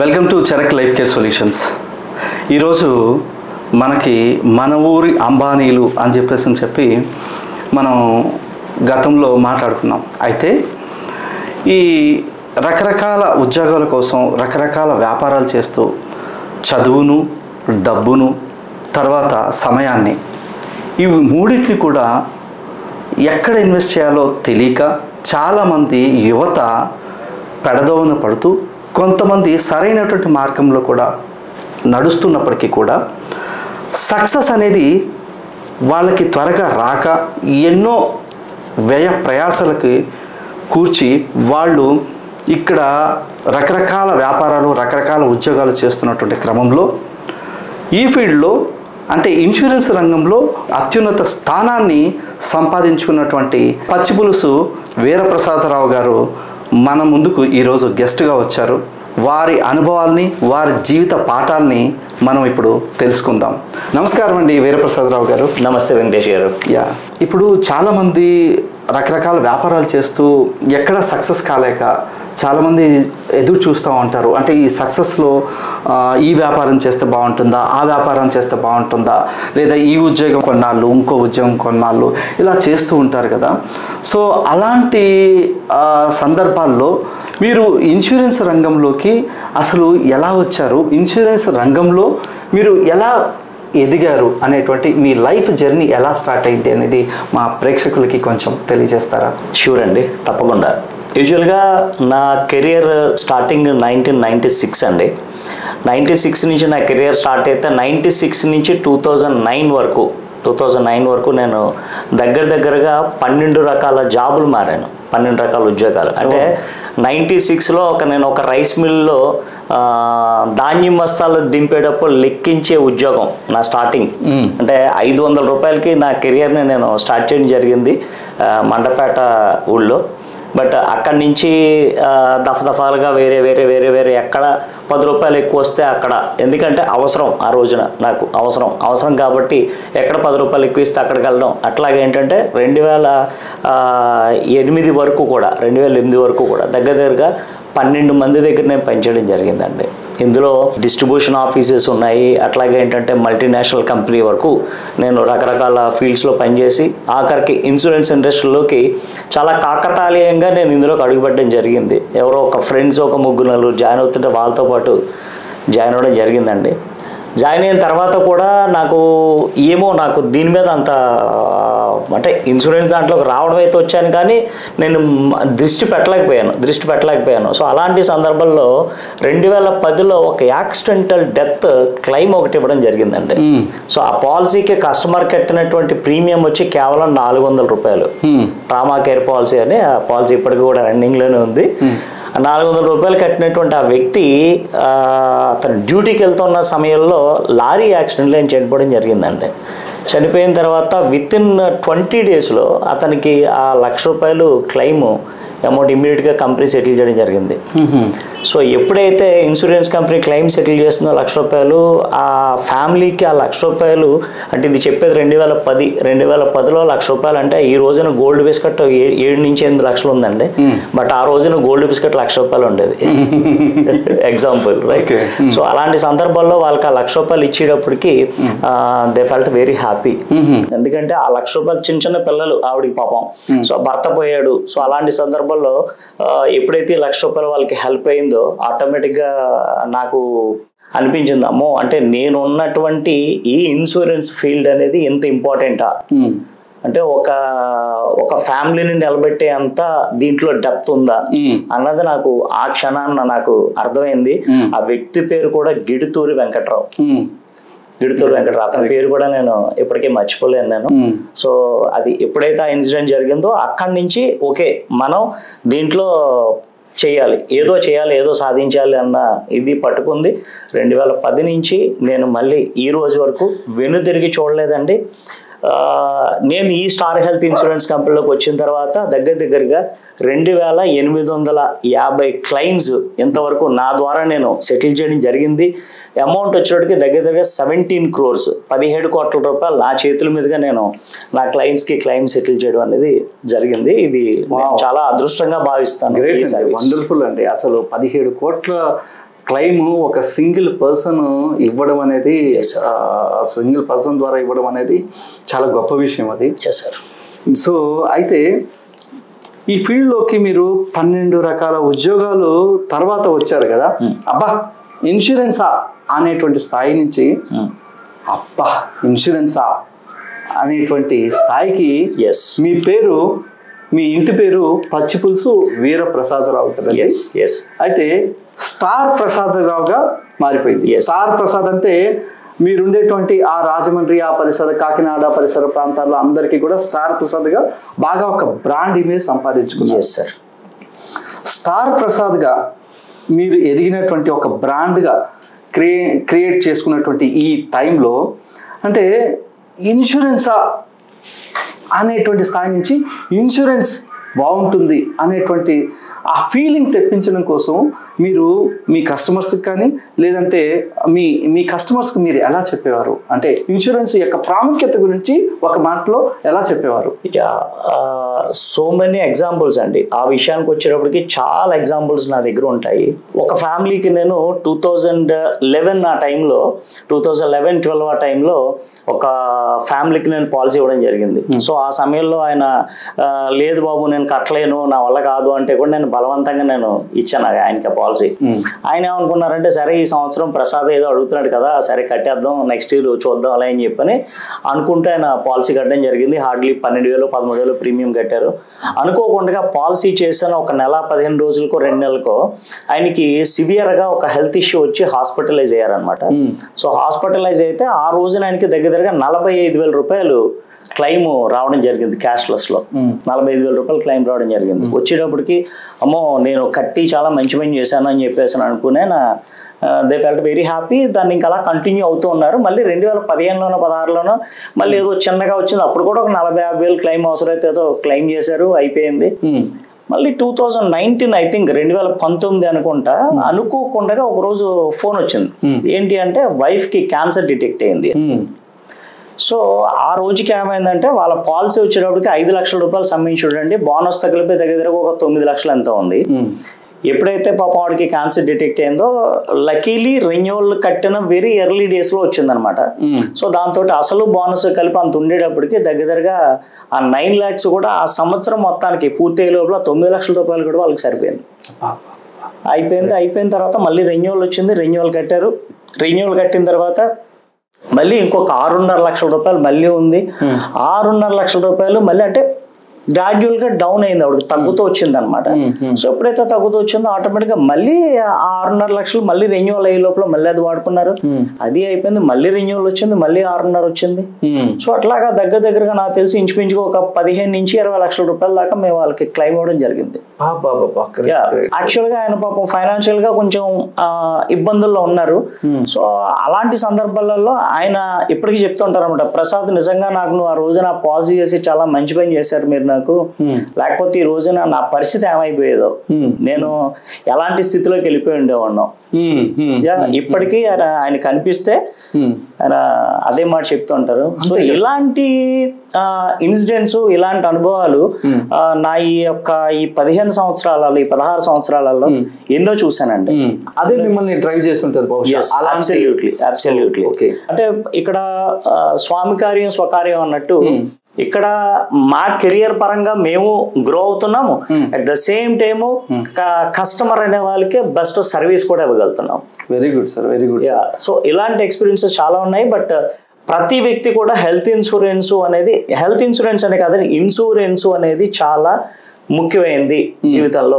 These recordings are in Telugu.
Welcome to Charak life care solutions. ఈరోజు మనకి మన ఊరి అంబానీలు అని చెప్పి మనం గతంలో మాట్లాడుకున్నాం. అయితే ఈ రకరకాల ఉద్యోగాల కోసం రకరకాల వ్యాపారాలు చేస్తూ చదువును, డబ్బును, తర్వాత సమయాన్ని, ఇవి మూడింటిని కూడా ఎక్కడ ఇన్వెస్ట్ చేయాలో తెలియక చాలామంది యువత పెడదోవన పడుతూ, కొంతమంది సరైనటువంటి మార్గంలో కూడా నడుస్తున్నప్పటికీ కూడా సక్సెస్ అనేది వాళ్ళకి త్వరగా రాక ఎన్నో వ్యయ ప్రయాసాలకి కూర్చి వాళ్ళు ఇక్కడ రకరకాల వ్యాపారాలు, రకరకాల ఉద్యోగాలు చేస్తున్నటువంటి క్రమంలో ఈ ఫీల్డ్లో అంటే ఇన్సూరెన్స్ రంగంలో అత్యున్నత స్థానాన్ని సంపాదించుకున్నటువంటి పచ్చిపులుసు వీరప్రసాదరావు గారు మన ముందుకు ఈరోజు గెస్ట్గా వచ్చారు. వారి అనుభవాల్ని, వారి జీవిత పాఠాలని మనం ఇప్పుడు తెలుసుకుందాం. నమస్కారం అండి వీరప్రసాదరావు గారు. నమస్తే వెంకటేష్ గారు. ఇప్పుడు చాలామంది రకరకాల వ్యాపారాలు చేస్తూ ఎక్కడ సక్సెస్ కాలేక చాలామంది ఎదురు చూస్తూ ఉంటారు. అంటే ఈ సక్సెస్లో ఈ వ్యాపారం చేస్తే బాగుంటుందా, ఆ వ్యాపారం చేస్తే బాగుంటుందా, లేదా ఈ ఉద్యోగం కొన్నాళ్ళు, ఇంకో ఉద్యోగం కొన్నాళ్ళు, ఇలా చేస్తూ ఉంటారు కదా. సో అలాంటి సందర్భాల్లో మీరు ఇన్సూరెన్స్ రంగంలోకి అసలు ఎలా వచ్చారు, ఇన్సూరెన్స్ రంగంలో మీరు ఎలా ఎదిగారు అనేటువంటి మీ లైఫ్ జర్నీ ఎలా స్టార్ట్ అయింది అనేది మా ప్రేక్షకులకి కొంచెం తెలియజేస్తారా? షూర్ అండి, తప్పకుండా. యూజువల్గా నా కెరియర్ స్టార్టింగ్ 1996 అండి. 96 నుంచి నా కెరియర్ స్టార్ట్ అయితే 96 నుంచి 2009 వరకు నేను దగ్గరగా 12 రకాల జాబులు మారాను, 12 రకాల ఉద్యోగాలు. అంటే 96లో నేను ఒక రైస్ మిల్లో ధాన్యం బస్తాలు దింపేటప్పుడు లెక్కించే ఉద్యోగం నా స్టార్టింగ్. అంటే 500 రూపాయలకి నా కెరియర్ని నేను స్టార్ట్ చేయడం జరిగింది మండపేట ఊళ్ళో. బట్ అక్కడి నుంచి దఫాలుగా వేరే ఎక్కడ 10 రూపాయలు ఎక్కువ వస్తే అక్కడ, ఎందుకంటే అవసరం, ఆ రోజున నాకు అవసరం కాబట్టి ఎక్కడ 10 రూపాయలు ఎక్కువ ఇస్తే అక్కడికి వెళ్ళడం. అట్లాగే ఏంటంటే 2008 వరకు కూడా దగ్గరగా 12 మంది దగ్గర నేను పనిచేయడం జరిగిందండి. ఇందులో డిస్ట్రిబ్యూషన్ ఆఫీసెస్ ఉన్నాయి, అట్లాగే ఏంటంటే మల్టీనేషనల్ కంపెనీ వరకు నేను రకరకాల ఫీల్డ్స్లో పనిచేసి ఆఖరికి ఇన్సూరెన్స్ ఇండస్ట్రీలోకి చాలా కాకతాళీయంగా నేను ఇందులోకి అడుగుపెట్టడం జరిగింది. ఎవరో ఒక ఫ్రెండ్స్ ఒక 3-4 జాయిన్ అవుతుంటే వాళ్ళతో పాటు జాయిన్ అవ్వడం జరిగిందండి. జాయిన్ అయిన తర్వాత కూడా నాకు దీని మీద అంత అంటే ఇన్సూరెన్స్ దాంట్లోకి రావడం అయితే వచ్చాను, కానీ నేను దృష్టి పెట్టలేకపోయాను. సో అలాంటి సందర్భంలో 2010లో ఒక యాక్సిడెంటల్ డెత్ క్లెయిమ్ ఒకటి ఇవ్వడం జరిగిందండి. సో ఆ పాలసీకి కస్టమర్ కట్టినటువంటి ప్రీమియం వచ్చి కేవలం 400 రూపాయలు. ట్రామా కేర్ పాలసీ అని ఆ పాలసీ ఇప్పటికీ కూడా రన్నింగ్లోనే ఉంది. 400 రూపాయలు కట్టినటువంటి ఆ వ్యక్తి తన డ్యూటీకి వెళ్తున్న సమయంలో లారీ యాక్సిడెంట్లో ఆయన చనిపోవడం జరిగిందండి. చనిపోయిన తర్వాత వితిన్ 20 డేస్లో అతనికి ఆ 1,00,000 రూపాయలు క్లెయిమ్ అమౌంట్ ఇమ్మీడియట్గా కంపెనీ సెటిల్ చేయడం జరిగింది. సో ఎప్పుడైతే ఇన్సూరెన్స్ కంపెనీ క్లెయిమ్ సెటిల్ చేస్తుందో 1,00,000 రూపాయలు, ఆ ఫ్యామిలీకి ఆ 1,00,000 రూపాయలు, అంటే ఇది చెప్పేది 2010లో 1,00,000 రూపాయలు అంటే ఈ రోజున గోల్డ్ బిస్కెట్ 7 నుంచి 8 లక్షలు ఉందండి. బట్ ఆ రోజున గోల్డ్ బిస్కెట్ 1,00,000 రూపాయలు ఉండేది. Example, right? సో అలాంటి సందర్భాల్లో వాళ్ళకి ఆ 1,00,000 రూపాయలు ఇచ్చేటప్పటికి దే ఫెల్ట్ వెరీ హ్యాపీ. ఎందుకంటే ఆ 1,00,000 రూపాయలు చిన్న పిల్లలు ఆవిడికి పాపం. సో భర్త పోయాడు. సో అలాంటి సందర్భాల్లో ఎప్పుడైతే 1,00,000 రూపాయలు వాళ్ళకి హెల్ప్ అయిందో ఆటోమేటిక్గా నాకు అనిపించింది, అమ్మో, అంటే నేను ఉన్నటువంటి ఈ ఇన్సూరెన్స్ ఫీల్డ్ అనేది ఎంత ఇంపార్టెంటా, అంటే ఒక ఫ్యామిలీని నిలబెట్టే అంత దీంట్లో డెప్త్ ఉందా అన్నది నాకు ఆ క్షణాన్న నాకు అర్థమైంది. ఆ వ్యక్తి పేరు కూడా గిడుతూరి వెంకట్రావు. అతని పేరు కూడా నేను ఇప్పటికే మర్చిపోలేను నేను. సో అది ఎప్పుడైతే ఆ ఇన్సిడెంట్ జరిగిందో అక్కడి నుంచి ఓకే, మనం దీంట్లో ఏదో సాధించాలి అన్న ఇది పట్టుకుంది. 2010 నుంచి నేను మళ్ళీ ఈ రోజు వరకు వెనుతిరిగి చూడలేదండి. నేను ఈ స్టార్ హెల్త్ ఇన్సూరెన్స్ కంపెనీలోకి వచ్చిన తర్వాత దగ్గరగా 2,850 క్లెయిమ్స్ ఇంతవరకు నా ద్వారా నేను సెటిల్ చేయడం జరిగింది. అమౌంట్ వచ్చేటికి దగ్గరగా 17 crores 17 కోట్ల రూపాయలు నా చేతుల మీదుగా నేను నా క్లయింట్స్కి క్లెయిమ్ సెటిల్ చేయడం అనేది జరిగింది. ఇది చాలా అదృష్టంగా భావిస్తాను. వండర్ఫుల్ అండి. అసలు 17 కోట్ల క్లెయిమ్ ఒక సింగిల్ పర్సన్ ఇవ్వడం అనేది, సింగిల్ పర్సన్ ద్వారా ఇవ్వడం అనేది చాలా గొప్ప విషయం అది. సో అయితే ఈ ఫీల్డ్లోకి మీరు 12 రకాల ఉద్యోగాలు తర్వాత వచ్చారు కదా, అబ్బా ఇన్సూరెన్సా అనేటువంటి స్థాయి నుంచి అబ్బా ఇన్సూరెన్సా అనేటువంటి స్థాయికి మీ పేరు, మీ ఇంటి పేరు పచ్చిపులుసు వీరప్రసాదరావు కదా. అయితే స్టార్ ప్రసాదరావుగా మారిపోయింది. స్టార్ ప్రసాద్ అంటే మీరుండేటువంటి ఆ రాజమండ్రి, ఆ పరిసర, కాకినాడ పరిసర ప్రాంతాల్లో అందరికీ కూడా స్టార్ ప్రసాద్గా బాగా ఒక బ్రాండ్ ఇమేజ్ సంపాదించుకున్నారు. స్టార్ ప్రసాద్గా మీరు ఎదిగినటువంటి ఒక బ్రాండ్గా క్రియేట్ చేసుకున్నటువంటి ఈ టైంలో అంటే ఇన్సూరెన్సా అనేటువంటి స్థాయి నుంచి ఇన్సూరెన్స్ బాగుంటుంది అనేటువంటి ఆ ఫీలింగ్ తెప్పించడం కోసం మీరు మీ కస్టమర్స్కి కానీ లేదంటే మీ కస్టమర్స్కి మీరు ఎలా చెప్పేవారు? అంటే ఇన్సూరెన్స్ యొక్క ప్రాముఖ్యత గురించి ఒక మాటలో ఎలా చెప్పేవారు? సో మెనీ ఎగ్జాంపుల్స్ అండి. ఆ విషయానికి వచ్చేటప్పటికి చాలా ఎగ్జాంపుల్స్ నా దగ్గర ఉంటాయి. ఒక ఫ్యామిలీకి నేను 2011 ఆ టైంలో 2011-12 ఆ టైంలో ఒక ఫ్యామిలీకి నేను పాలసీ ఇవ్వడం జరిగింది. సో ఆ సమయంలో ఆయన లేదు బాబు నేను కట్టలేను, నా వల్ల కాదు అంటే కూడా నేను బలవంతంగా నేను ఇచ్చాను ఆయనకి ఆ పాలసీ. ఆయన ఏమనుకున్నారంటే సరే ఈ సంవత్సరం ప్రసాద్ ఏదో అడుగుతున్నాడు కదా, సరే కట్టేద్దాం, నెక్స్ట్ ఇయర్ చూద్దాం అలా అని చెప్పని అనుకుంటే ఆయన పాలసీ కట్టడం జరిగింది. హార్డ్లీ 12,000-13,000 ప్రీమియం కట్టారు. అనుకోకుండా పాలసీ చేసిన ఒక నెల 15 రోజులకో 2 నెలలకో ఆయనకి సివియర్గా ఒక హెల్త్ ఇష్యూ వచ్చి హాస్పిటలైజ్ అయ్యారనమాట. సో హాస్పిటలైజ్ అయితే ఆ రోజున ఆయనకి దగ్గరగా 45,000 రూపాయలు క్లెయిమ్ రావడం జరిగింది. క్యాష్లెస్లో 45,000 రూపాయలు క్లెయిమ్ రావడం జరిగింది. వచ్చేటప్పటికి అమ్మో నేను కట్టి చాలా మంచి పని చేశాను అని చెప్పేసి అనుకునే దే ఫెల్ట్ వెరీ హ్యాపీ. దాన్ని ఇంకా అలా కంటిన్యూ అవుతూ ఉన్నారు. మళ్ళీ 2015లోనో 16లోనో మళ్ళీ ఏదో చిన్నగా వచ్చింది. అప్పుడు కూడా ఒక 40,000-50,000 క్లెయిమ్ అవసరమైతే ఏదో క్లెయిమ్ చేశారు, అయిపోయింది. మళ్ళీ 2019 ఐ థింక్ 2019 అనుకుంటా అనుకోకుండా ఒకరోజు ఫోన్ వచ్చింది. ఏంటి అంటే వైఫ్కి క్యాన్సర్ డిటెక్ట్ అయింది. సో ఆ రోజుకి ఏమైందంటే వాళ్ళ పాలసీ వచ్చేటప్పటికి 5 లక్షల రూపాయలు సమ్మింగ్ చూడండి, బోనస్ తగిలిపోయి దగ్గర ఒక 9 లక్షలు ఎంత ఉంది. ఎప్పుడైతే పాపం వాడికి క్యాన్సర్ డిటెక్ట్ అయిందో లకీలీ రెన్యూవల్ కట్టిన వెరీ ఎర్లీ డేస్లో వచ్చిందనమాట. సో దాంతో అసలు బోనస్ కలిపి అంత ఉండేటప్పటికి దగ్గరగా ఆ 9 lakhs కూడా ఆ సంవత్సరం మొత్తానికి పూర్తి లోపల 9 లక్షల రూపాయలు కూడా వాళ్ళకి సరిపోయింది. అయిపోయిన తర్వాత మళ్ళీ రెన్యూవల్ వచ్చింది, రెన్యూవల్ కట్టారు. రెన్యూవల్ కట్టిన తర్వాత మళ్ళీ ఇంకొక 6.5 లక్షల రూపాయలు మళ్ళీ ఉంది. 6.5 లక్షల రూపాయలు మళ్ళీ అంటే గ్రాడ్యువల్ గా డౌన్ అయింది, ఆవిడకి తగ్గుతూ వచ్చింది అనమాట. సో ఎప్పుడైతే తగ్గుతూ వచ్చిందో ఆటోమేటిక్ గా మళ్ళీ 6.5 లక్షలు మళ్ళీ రెన్యూవల్ అయ్యే లోపల మళ్ళీ అది వాడుకున్నారు. అది అయిపోయింది, మళ్ళీ రెన్యూవల్ వచ్చింది, మళ్ళీ 6.5 వచ్చింది. సో అట్లాగా దగ్గరగా నాకు తెలిసి ఇంచుమించుగా ఒక 15-20 లక్షల రూపాయల దాకా మేము వాళ్ళకి క్లెయిమ్ అవ్వడం జరిగింది. యాక్చువల్ గా ఆయన పాపం ఫైనాన్షియల్ గా కొంచెం ఇబ్బందుల్లో ఉన్నారు. సో అలాంటి సందర్భాలలో ఆయన ఇప్పటికీ చెప్తుంటారు అనమాట, ప్రసాద్ నిజంగా నాకు నువ్వు ఆ రోజున పాలసీ చేసి చాలా మంచి పని చేశారు మీరు నాకు, లేకపోతే ఈ రోజున నా పరిస్థితి ఏమైపోయేదో, నేను ఎలాంటి స్థితిలోకి వెళ్ళిపోయి ఉండేవాడినో. ఇప్పటికీ ఆయన కనిపిస్తే ఆయన అదే మాట చెప్తూ ఉంటారు. సో ఇలాంటి ఇన్సిడెంట్స్, ఇలాంటి అనుభవాలు నా ఈ 15 సంవత్సరాలలో, ఈ 16 సంవత్సరాలలో ఎన్నో చూసానండి. అదే మిమ్మల్ని డ్రైవ్ చేస్తుంటది. అబ్సల్యూట్లీ. అంటే ఇక్కడ స్వామి కార్యం స్వకార్యం అన్నట్టు ఇక్కడ మా కెరియర్ పరంగా మేము గ్రో అవుతున్నాము, at the same time customer అనే వాళ్ళకి బెస్ట్ సర్వీస్ కూడా ఇవ్వగలుగుతున్నాం. Very good sir, very good. So ఇలాంటి ఎక్స్పీరియన్సెస్ చాలా ఉన్నాయి. బట్ ప్రతి వ్యక్తి కూడా హెల్త్ ఇన్సూరెన్స్ అనే కాదని ఇన్సూరెన్స్ అనేది చాలా ముఖ్యమైనది జీవితంలో.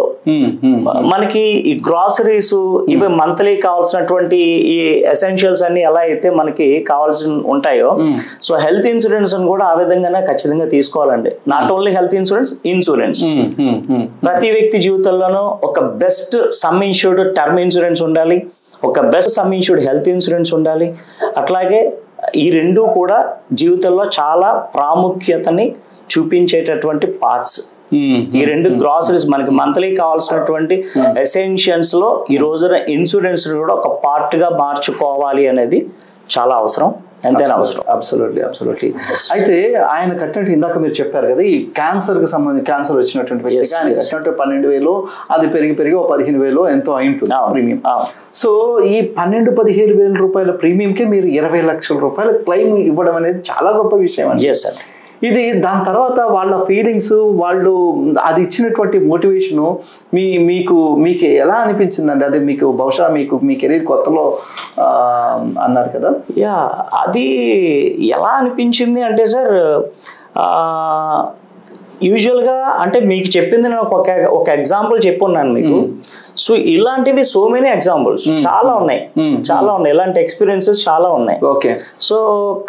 మనకి ఈ గ్రాసరీస్ ఇవి మంత్లీ కావాల్సినటువంటి ఈ ఎసెన్షియల్స్ అన్ని ఎలా అయితే మనకి కావాల్సి ఉంటాయో, సో హెల్త్ ఇన్సూరెన్స్ కూడా ఆ విధంగానే ఖచ్చితంగా తీసుకోవాలండి. నాట్ ఓన్లీ హెల్త్ ఇన్సూరెన్స్ ప్రతి వ్యక్తి జీవితంలోనూ ఒక best some insured term insurance ఉండాలి, ఒక best some insured health insurance ఉండాలి. అట్లాగే ఈ రెండు కూడా జీవితంలో చాలా ప్రాముఖ్యతని చూపించేటటువంటి పార్ట్స్. ఈ రెండు గ్రాసరీస్ మనకి మంత్లీ కావాల్సినటువంటి ఎసెన్షియల్స్ లో ఈ రోజున ఇన్సూరెన్స్ కూడా ఒక పార్ట్ గా మార్చుకోవాలి అనేది చాలా అవసరం. ఎంతైనా అవసరం. అబ్సల్యూట్లీ. అయితే ఆయన కట్టినట్టు ఇందాక మీరు చెప్పారు కదా, ఈ క్యాన్సర్కి సంబంధించి క్యాన్సర్ వచ్చినటువంటి వ్యక్తి ఆయన కట్టినట్టు 12,000 అది పెరిగి 15,000 ఎంతో అయింటుంది ప్రీమియం. సో ఈ 12-15,000 రూపాయల ప్రీమియంకి మీరు 20 లక్షల రూపాయల క్లెయిమ్ ఇవ్వడం అనేది చాలా గొప్ప విషయం అండి. ఇది దాని తర్వాత వాళ్ళ ఫీలింగ్స్, వాళ్ళు అది ఇచ్చినటువంటి మోటివేషను మీకు ఎలా అనిపించిందండి? అది మీకు బహుశా మీ కెరీర్ కొత్తలో అన్నారు కదా. అది ఎలా అనిపించింది అంటే సార్, యూజువల్గా అంటే మీకు చెప్పింది నేను ఒక ఎగ్జాంపుల్ చెప్పున్నాను మీకు. సో ఇలాంటివి సో మెనీ ఎగ్జాంపుల్స్ చాలా ఉన్నాయి ఇలాంటి ఎక్స్పీరియన్సెస్ చాలా ఉన్నాయి. సో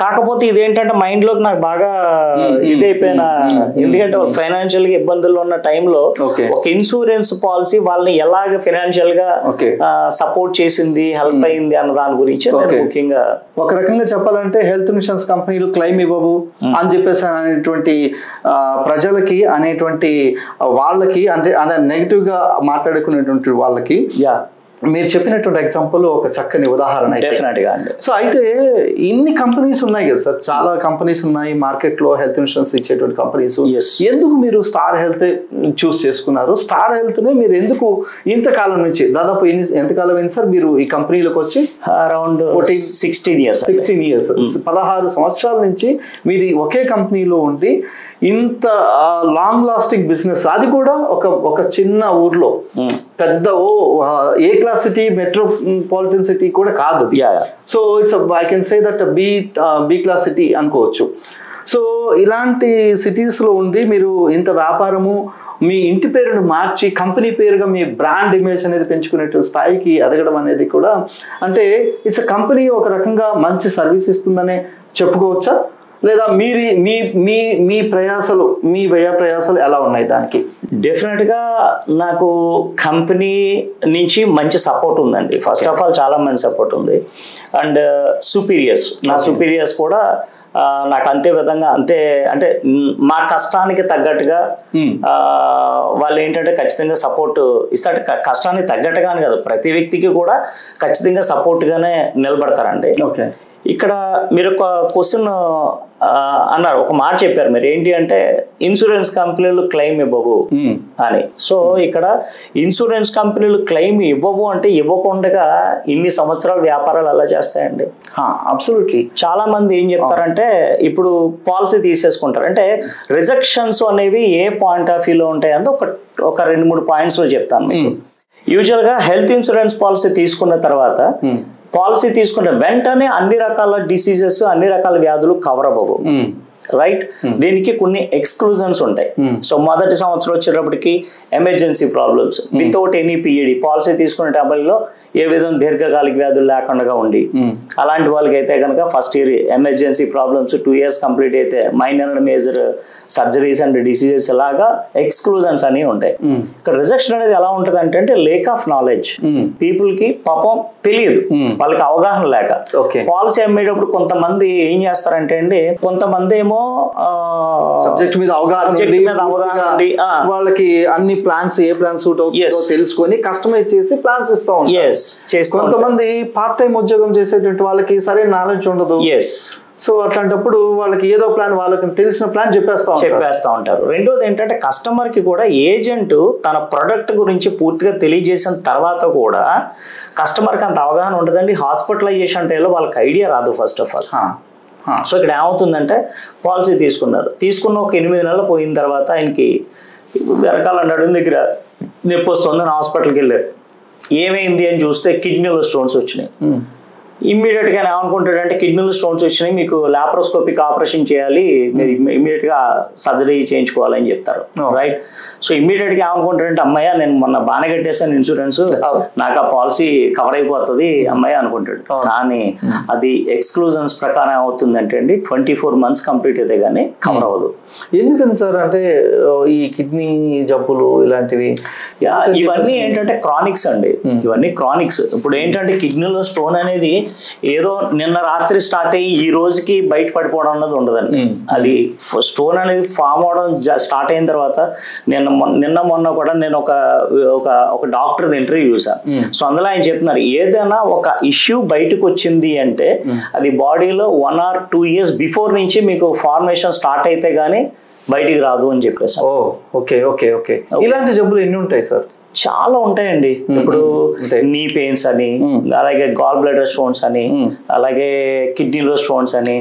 కాకపోతే ఇదేంటంటే మైండ్ లోకి నాకు బాగా ఇదైపోయిన, ఎందుకంటే ఫైనాన్షియల్ గా ఇబ్బందుల్లో ఉన్న టైంలో ఒక ఇన్సూరెన్స్ పాలసీ వాళ్ళని ఎలాగ ఫైనాన్షియల్ గా సపోర్ట్ చేసింది, హెల్ప్ అయింది అన్న దాని గురించి ముఖ్యంగా. ఒక రకంగా చెప్పాలంటే హెల్త్ ఇన్సూరెన్స్ కంపెనీలు క్లెయిమ్ ఇవ్వవు అని చెప్పేసి అనేటువంటి ప్రజలకి అనేటువంటి వాళ్ళకి అంటే నెగిటివ్ గా మాట్లాడుకునేటువంటి వాళ్ళకి మీరు చెప్పినటువంటి ఎగ్జాంపుల్ ఒక చక్కని ఉదాహరణ. సో అయితే ఇన్ని కంపెనీస్ ఉన్నాయి కదా సార్, చాలా కంపెనీస్ ఉన్నాయి మార్కెట్లో హెల్త్ ఇన్సూరెన్స్ ఇచ్చేటువంటి కంపెనీస్. ఎందుకు మీరు స్టార్ హెల్త్ చూస్ చేసుకున్నారు? స్టార్ హెల్త్ నే మీరు ఎందుకు ఇంతకాలం నుంచి, దాదాపు ఎంతకాలం అయింది సార్ మీరు ఈ కంపెనీలోకి వచ్చి? అరౌండ్ 16 ఇయర్స్ 16 సంవత్సరాల నుంచి మీరు ఒకే కంపెనీలో ఉండి ఇంత లాంగ్ లాస్టింగ్ బిజినెస్, అది కూడా ఒక చిన్న ఊర్లో, పెద్ద ఏ క్లాస్ సిటీ, మెట్రోపాలిటన్ సిటీ కూడా కాదు. So it's I can say that be class city అనుకోవచ్చు. సో ఇలాంటి సిటీస్లో ఉండి మీరు ఇంత వ్యాపారము, మీ ఇంటి పేరును మార్చి కంపెనీ పేరుగా మీ బ్రాండ్ ఇమేజ్ అనేది పెంచుకునే స్థాయికి ఎదగడం అనేది కూడా, అంటే ఇట్స్ అ కంపెనీ ఒక రకంగా మంచి సర్వీస్ ఇస్తుందనే చెప్పుకోవచ్చా? లేదా మీ ప్రయాసాలు, మీ వ్యయ ప్రయాసాలు ఎలా ఉన్నాయి దానికి? డెఫినెట్గా నాకు కంపెనీ నుంచి మంచి సపోర్ట్ ఉందండి. ఫస్ట్ ఆఫ్ ఆల్ చాలా మంచి సపోర్ట్ ఉంది. అండ్ సుపీరియర్స్ కూడా నాకు అంతే విధంగా అంటే మా కష్టానికి తగ్గట్టుగా వాళ్ళు ఏంటంటే ఖచ్చితంగా సపోర్ట్ ఇస్తారు. కష్టానికి తగ్గట్టుగా అని కాదు, ప్రతి వ్యక్తికి కూడా ఖచ్చితంగా సపోర్ట్గానే నిలబడతారండి. ఇక్కడ మీరు ఒక క్వశ్చన్ అన్నారు, ఒక మాట చెప్పారు మీరు, ఏంటి అంటే ఇన్సూరెన్స్ కంపెనీలు క్లెయిమ్ ఇవ్వవు అని. సో ఇక్కడ ఇన్సూరెన్స్ కంపెనీలు క్లెయిమ్ ఇవ్వవు అంటే ఇవ్వకుండా ఇన్ని సంవత్సరాల వ్యాపారాలు ఎలా చేస్తాయండి? అబ్సల్యూట్లీ. చాలా మంది ఏం చెప్తారంటే ఇప్పుడు పాలసీ తీసేసుకుంటారు. అంటే రిజెక్షన్స్ అనేవి ఏ పాయింట్ ఆఫ్ వ్యూలో ఉంటాయి అంటే ఒక 2-3 పాయింట్స్లో చెప్తాను మీకు. యూజువల్గా హెల్త్ ఇన్సూరెన్స్ పాలసీ తీసుకున్న తర్వాత పాలసీ తీసుకుంటే వెంటనే అన్ని రకాల డిసీజెస్, అన్ని రకాల వ్యాధులు కవర్ అవ్వవు, రైట్? దీనికి కొన్ని ఎక్స్క్లూజన్స్ ఉంటాయి. సో మొదటి సంవత్సరం వచ్చేటప్పటికి emergency problems without any PED, policy తీసుకునే టైంలో ఏ విధంగా దీర్ఘకాలిక వ్యాధులు లేకుండా ఉండి అలాంటి వాళ్ళకి అయితే కనుక first year emergency problems, 2 years complete అయితే minor and major surgeries and diseases లాగా ఎక్స్క్లూజన్స్ అనేవి ఉంటాయి. ఇక్కడ రిజెక్షన్ అనేది ఎలా ఉంటుంది అంటే లేక్ ఆఫ్ నాలెడ్జ్. పీపుల్ కి పాపం తెలియదు, వాళ్ళకి అవగాహన లేక. పాలసీ అమ్మేటప్పుడు కొంతమంది ఏం చేస్తారంటే అండి, కొంతమంది ఏమో సబ్జెక్ట్ మీద అవగాహన వాళ్ళకి అన్ని ప్లాన్స్, ఏ ప్లాన్ సూట్ అవుతుందో తెలుసుకొని కస్టమైజ్ చేసి ప్లాన్స్ ఇస్తా ఉంటారు. కొంతమంది పార్ట్ టైం ఉద్యోగం చేసేటువంటి వాళ్ళకి సరైన నాలెడ్జ్ ఉండదు. సో అట్లాంటప్పుడు వాళ్ళకి ఏదో ప్లాన్, వాళ్ళకి తెలిసిన ప్లాన్ చెప్పేస్తా ఉంటారు. రెండోది ఏంటంటే కస్టమర్ కి కూడా ఏజెంట్ తన ప్రొడక్ట్ గురించి పూర్తిగా తెలియజేసిన తర్వాత కూడా కస్టమర్ కి అంత అవగాహన ఉండదండి. హాస్పిటలైజేషన్ టైంలో వాళ్ళకి ఐడియా రాదు ఫస్ట్ ఆఫ్ ఆల్. సో ఇక్కడ ఏమవుతుందంటే పాలసీ తీసుకున్న ఒక 8 నెలలు పోయిన తర్వాత ఆయనకి వెనకాల నడుము దగ్గర నొప్పి వస్తుందని హాస్పిటల్కి వెళ్ళారు. ఏమైంది అని చూస్తే కిడ్నీలో స్టోన్స్ వచ్చినాయి. ఇమ్మీడియట్గా ఏమనుకుంటాడంటే కిడ్నీలో స్టోన్స్ వచ్చినాయి, మీకు లాప్రోస్కోపిక్ ఆపరేషన్ చేయాలి, మీరు ఇమ్మీడియట్గా సర్జరీ చేయించుకోవాలని చెప్తారు, రైట్? సో ఇమ్మీడియట్గా ఏమనుకుంటాడంటే అమ్మాయి నేను మొన్న బాగానే కట్టేసాను ఇన్సూరెన్స్, నాకు ఆ పాలసీ కవర్ అయిపోతుంది అమ్మాయి అనుకుంటాడు. కానీ అది ఎక్స్క్లూజన్స్ ప్రకారం ఏమవుతుందంటే అండి 24 months కంప్లీట్ అయితే కానీ కవర్ అవ్వదు. ఎందుకని సార్? అంటే ఈ కిడ్నీ జబ్బులు ఇలాంటివి ఇవన్నీ ఏంటంటే క్రానిక్స్ అండి, ఇవన్నీ క్రానిక్స్. ఇప్పుడు ఏంటంటే కిడ్నీలో స్టోన్ అనేది ఏదో నిన్న రాత్రి స్టార్ట్ అయ్యి ఈ రోజుకి బయట పడిపోవడం అన్నది ఉండదండి. అది స్టోన్ అనేది ఫామ్ అవడం స్టార్ట్ అయిన తర్వాత నిన్న నిన్న మొన్న కూడా నేను ఒక డాక్టర్ ఇంటర్వ్యూ చూసాను. సో అందులో ఆయన చెప్తున్నారు, ఏదైనా ఒక ఇష్యూ బయటకు వచ్చింది అంటే అది బాడీలో 1 or 2 years బిఫోర్ నుంచి మీకు ఫార్మేషన్ స్టార్ట్ అయితే గానీ బయటికి రాదు అని చెప్పేసి. Okay okay okay. ఇలాంటి జబ్బులు ఎన్ని ఉంటాయి సార్? చాలా ఉంటాయండి. ఇప్పుడు నీ పెయిన్స్ అని, అలాగే గాల్ బ్లాడర్ స్టోన్స్ అని, అలాగే కిడ్నీలో స్టోన్స్ అని,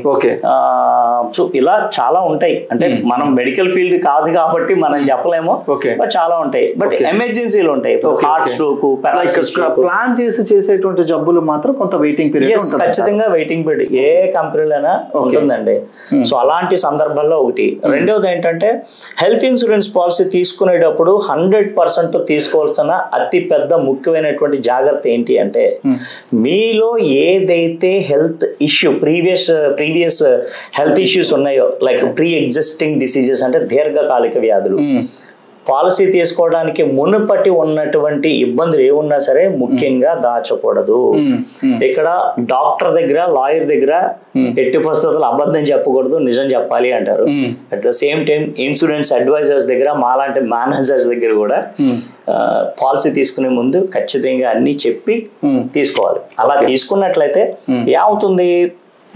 సో ఇలా చాలా ఉంటాయి. అంటే మనం మెడికల్ ఫీల్డ్ కాదు కాబట్టి మనం చెప్పలేము, బట్ చాలా ఉంటాయి. బట్ ఎమర్జెన్సీలు ఉంటాయి. హార్ట్ స్ట్రోక్, ప్లాన్ చేసి చేసేటువంటి జబ్బులు మాత్రం కొంత వెయిటింగ్ పీరియడ్ ఖచ్చితంగా వెయిటింగ్ పీరియడ్ ఏ కంపెనీలైనా ఉంటుందండి. సో అలాంటి సందర్భాల్లో ఒకటి. రెండవది ఏంటంటే హెల్త్ ఇన్సూరెన్స్ పాలసీ తీసుకునేటప్పుడు 100% తీసుకోవాల్సిన అతి పెద్ద ముఖ్యమైనటువంటి జాగ్రత్త ఏంటి అంటే, మీలో ఏదైతే health issue previous health issues ఉన్నాయో, లైక్ ప్రీ ఎగ్జిస్టింగ్ డిసీజెస్ అంటే దీర్ఘకాలిక వ్యాధులు, పాలసీ తీసుకోవడానికి మునుపటి ఉన్నటువంటి ఇబ్బందులు ఏమున్నా సరే ముఖ్యంగా దాచకూడదు. ఇక్కడ డాక్టర్ దగ్గర, లాయర్ దగ్గర ఎట్టి పరిస్థితుల్లో అబద్ధం చెప్పకూడదు, నిజం చెప్పాలి అంటారు. At the same time insurance advisers దగ్గర, మాలాంటి మేనేజర్స్ దగ్గర కూడా పాలసీ తీసుకునే ముందు ఖచ్చితంగా అన్ని చెప్పి తీసుకోవాలి. అలా తీసుకున్నట్లయితే ఏమవుతుంది,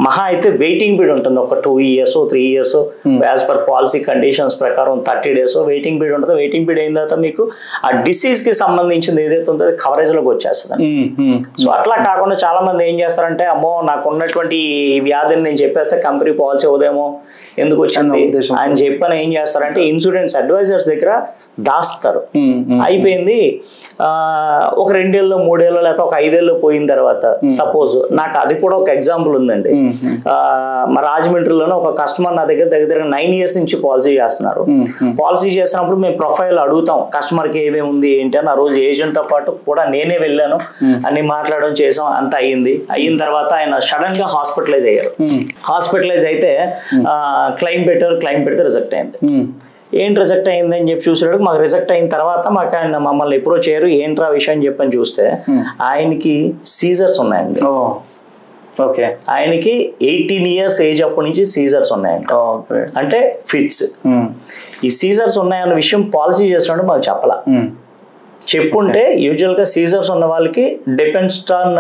మహా అయితే వెయిటింగ్ పీరియడ్ ఉంటుంది. ఒక 2 years 3 years as per policy conditions ప్రకారం 30 days వెయిటింగ్ పీరియడ్ ఉంటుంది. వెయిటింగ్ పీరియడ్ అయిన తర్వాత మీకు ఆ డిసీజ్ కి సంబంధించింది ఏదైతే ఉందో కవరేజ్ లోకి వచ్చేస్తుంది. సో అట్లా కాకుండా చాలా మంది ఏం చేస్తారంటే, అమ్మో నాకు ఉన్నటువంటి వ్యాధిని నేను చెప్పేస్తే కంపెనీ పాలసీ అవుదేమో, ఎందుకు వచ్చింది ఆయన చెప్పని ఏం చేస్తారంటే ఇన్సూరెన్స్ అడ్వైజర్స్ దగ్గర దాస్తారు. అయిపోయింది ఒక 2 ఏళ్ళు 3 ఏళ్ళు లేకపోతే ఒక 5 ఏళ్ళు పోయిన తర్వాత, సపోజ్ నాకు అది కూడా ఒక ఎగ్జాంపుల్ ఉందండి. మా రాజమండ్రిలోనే ఒక కస్టమర్ నా దగ్గర 9 years నుంచి పాలసీ చేస్తున్నారు. పాలసీ చేసినప్పుడు మేము ప్రొఫైల్ అడుగుతాం, కస్టమర్కి ఏమేమి ఉంది ఏంటి అని. ఆ రోజు ఏజెంట్ తో పాటు కూడా నేనే వెళ్ళాను, అన్ని మాట్లాడడం చేసాం, అంత అయిన తర్వాత ఆయన సడన్ గా హాస్పిటలైజ్ అయ్యారు. హాస్పిటలైజ్ అయితే క్లెయిమ్ పెడితే రిజెక్ట్ అయింది. ఏంటి రిజెక్ట్ అయిందని చెప్పి చూసేటప్పుడు, మాకు రిజెక్ట్ అయిన తర్వాత మాకు ఆయన మమ్మల్ని అప్రోచ్ చేయరు, ఏంట్రా విషయం చెప్పని చూస్తే ఆయనకి సీజర్స్ ఉన్నాయండి. ఆయనకి 18 years ఏజ్ అప్పటి నుంచి సీజర్స్ ఉన్నాయండి. అంటే ఫిట్స్. ఈ సీజర్స్ ఉన్నాయన్న విషయం పాలసీ చేసినప్పుడు మాకు చెప్పాల. చెప్పుంటే యూజువల్ గా సీజర్స్ ఉన్న వాళ్ళకి depends on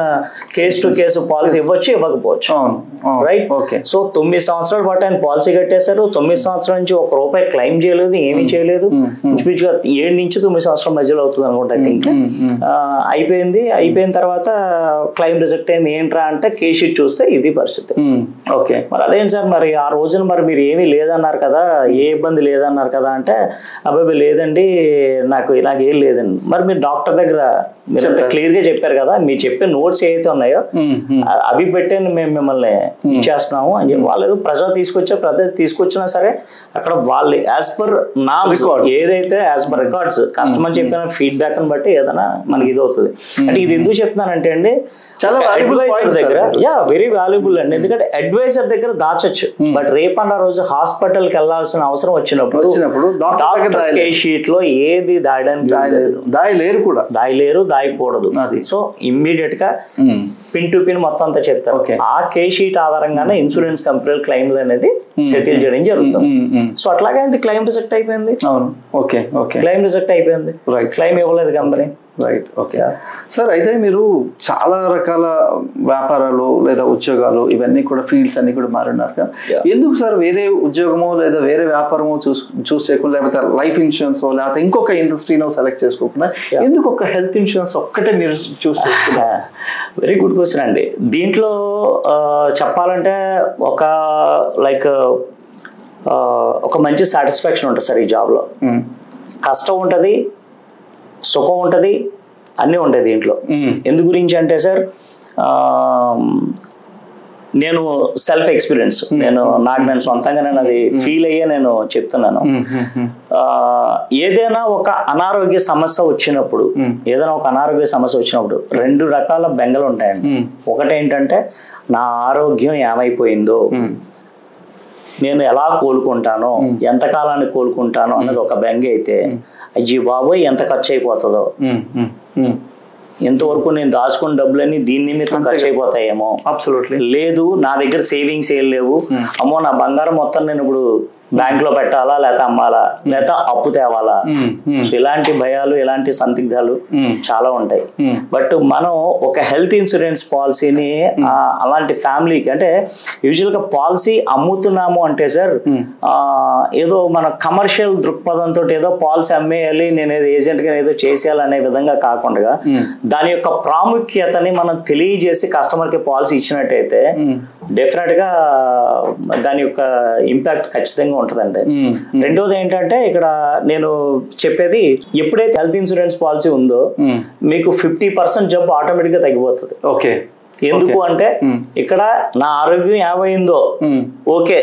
case to case policy ఇవ్వచ్చు, ఇవ్వకపోవచ్చు. రైట్. సో 9 సంవత్సరాల పాటు ఆయన పాలసీ కట్టేశారు. 9 సంవత్సరాల నుంచి ₹1 క్లెయిమ్ చేయలేదు, ఏమీ చేయలేదు. ఇంచుమించుగా 7 నుంచి 9 సంవత్సరాల మధ్యలో అవుతుంది అనుకుంటా. ఐ థింక్ అయిపోయిన తర్వాత క్లెయిమ్ రిజెక్ట్ అయింది. ఏంట్రా అంటే కేస్ షీట్ చూస్తే ఇది పరిస్థితి. మరి అదేంటి సార్, మరి ఆ రోజున మరి మీరు ఏమీ లేదన్నారు కదా, ఏ ఇబ్బంది లేదన్నారు కదా అంటే, అబ్బాయి లేదండి, నాకు ఏం లేదండి. మరి మీరు డాక్టర్ దగ్గర మీరు క్లియర్ గా చెప్పారు కదా, మీరు చెప్పే నోట్స్ ఏవైతే ఉన్నాయో అవి పెట్టే మేము మిమ్మల్ని ఇచ్చేస్తున్నాము అని చెప్పి వాళ్ళు ప్రెజర్ తీసుకొచ్చినా సరే అక్కడ వాళ్ళు యాజ్ పర్ నా ఏదైతే యాజ్ పర్ రికార్డ్స్ కస్టమర్ చెప్పిన ఫీడ్బ్యాక్ ని బట్టి ఏదైనా మనకి ఇది అవుతుంది. అంటే ఇది ఎందుకు చెప్తున్నానంటే అండి, చాలా అడ్వైజర్ దగ్గర వెరీ వాల్యుబుల్ అండి. ఎందుకంటే అడ్వైజర్ దగ్గర దాచొచ్చు, బట్ రేపన్న రోజు హాస్పిటల్ కి వెళ్లాల్సిన అవసరం వచ్చినప్పుడు డాక్టర్ కేస్ షీట్ లో ఏది దాయకూడదు. సో ఇమ్మీడియట్ గా పిన్ టు పిన్ మొత్తం అంతా చెప్తారు. ఆ కేస్ షీట్ ఆధారంగానే ఇన్సూరెన్స్ కంపెనీ క్లెయిమ్లు అనేది సెటిల్ చేయడం జరుగుతుంది. సో అట్లాగే క్లెయిమ్ రిజెక్ట్ అయిపోయింది. క్లెయిమ్ రిజెక్ట్ అయిపోయింది, క్లెయిమ్ ఇవ్వలేదు కంపెనీ. రైట్. ఓకే సార్, అయితే మీరు చాలా రకాల వ్యాపారాలు లేదా ఉద్యోగాలు ఇవన్నీ కూడా ఫీల్డ్స్ అన్ని కూడా మారినారు కదా, ఎందుకు సార్ వేరే ఉద్యోగమో లేదా వేరే వ్యాపారమో చూస్ చేయకుండా, లేకపోతే లైఫ్ ఇన్సూరెన్స్ లేకపోతే ఇంకొక ఇండస్ట్రీనో సెలెక్ట్ చేసుకోకుండా ఎందుకు ఒక హెల్త్ ఇన్సూరెన్స్ ఒక్కటే మీరు చూస్ చేసుకున్నారు? వెరీ గుడ్ క్వశ్చన్ అండి. దీంట్లో చెప్పాలంటే ఒక మంచి సాటిస్ఫాక్షన్ ఉంటుంది సార్ ఈ జాబ్లో. కష్టం ఉంటుంది, సుఖం ఉంటుంది, అన్నీ ఉంటాయి దీంట్లో. ఎందు గురించి అంటే సార్, నేను సెల్ఫ్ ఎక్స్పీరియన్స్, నాకు సొంతంగా నేను అది ఫీల్ అయ్యే నేను చెప్తున్నాను. ఏదైనా ఒక అనారోగ్య సమస్య వచ్చినప్పుడు 2 రకాల బెంగలు ఉంటాయండి. ఒకటేంటంటే నా ఆరోగ్యం ఏమైపోయిందో, నేను ఎలా కోలుకుంటానో, ఎంతకాలానికి కోలుకుంటానో అన్నది ఒక బెంగ అయితే, అయ్యి బాబోయ్ ఎంత ఖర్చు అయిపోతుందో, ఎంతవరకు నేను దాచుకున్న డబ్బులన్నీ దీని నిమిత్తం ఖర్చు అయిపోతాయేమో, లేదు నా దగ్గర సేవింగ్స్ ఏం లేవు, అమ్మో నా బంగారం మొత్తం నేను ఇప్పుడు బ్యాంక్ లో పెట్టాలా లేకపోతే అమ్మాలా లేకపోతే అప్పు తేవాలా. సో ఇలాంటి భయాలు ఇలాంటి సందిగ్ధాలు చాలా ఉంటాయి. బట్ మనం ఒక హెల్త్ ఇన్సూరెన్స్ పాలసీని అలాంటి ఫ్యామిలీకి అంటే యూజువల్ గా పాలసీ అమ్ముతున్నాము అంటే సార్ ఏదో మన కమర్షియల్ దృక్పథంతో ఏదో పాలసీ అమ్మేయాలి నేను ఏదో ఏజెంట్ గా ఏదో చేసేయాలనే విధంగా కాకుండా దాని యొక్క ప్రాముఖ్యతని మనం తెలియజేసి కస్టమర్ కి పాలసీ ఇచ్చినట్టయితే డెఫినెట్ గా దాని యొక్క ఇంపాక్ట్ ఖచ్చితంగా ఉంటుందండి. రెండోది ఏంటంటే ఇక్కడ నేను చెప్పేది ఎప్పుడైతే హెల్త్ ఇన్సూరెన్స్ పాలసీ ఉందో మీకు 50% జబ్బు ఆటోమేటిక్ గా తగ్గిపోతుంది. ఓకే, ఎందుకు అంటే ఇక్కడ నా ఆరోగ్యం ఏమైందో ఓకే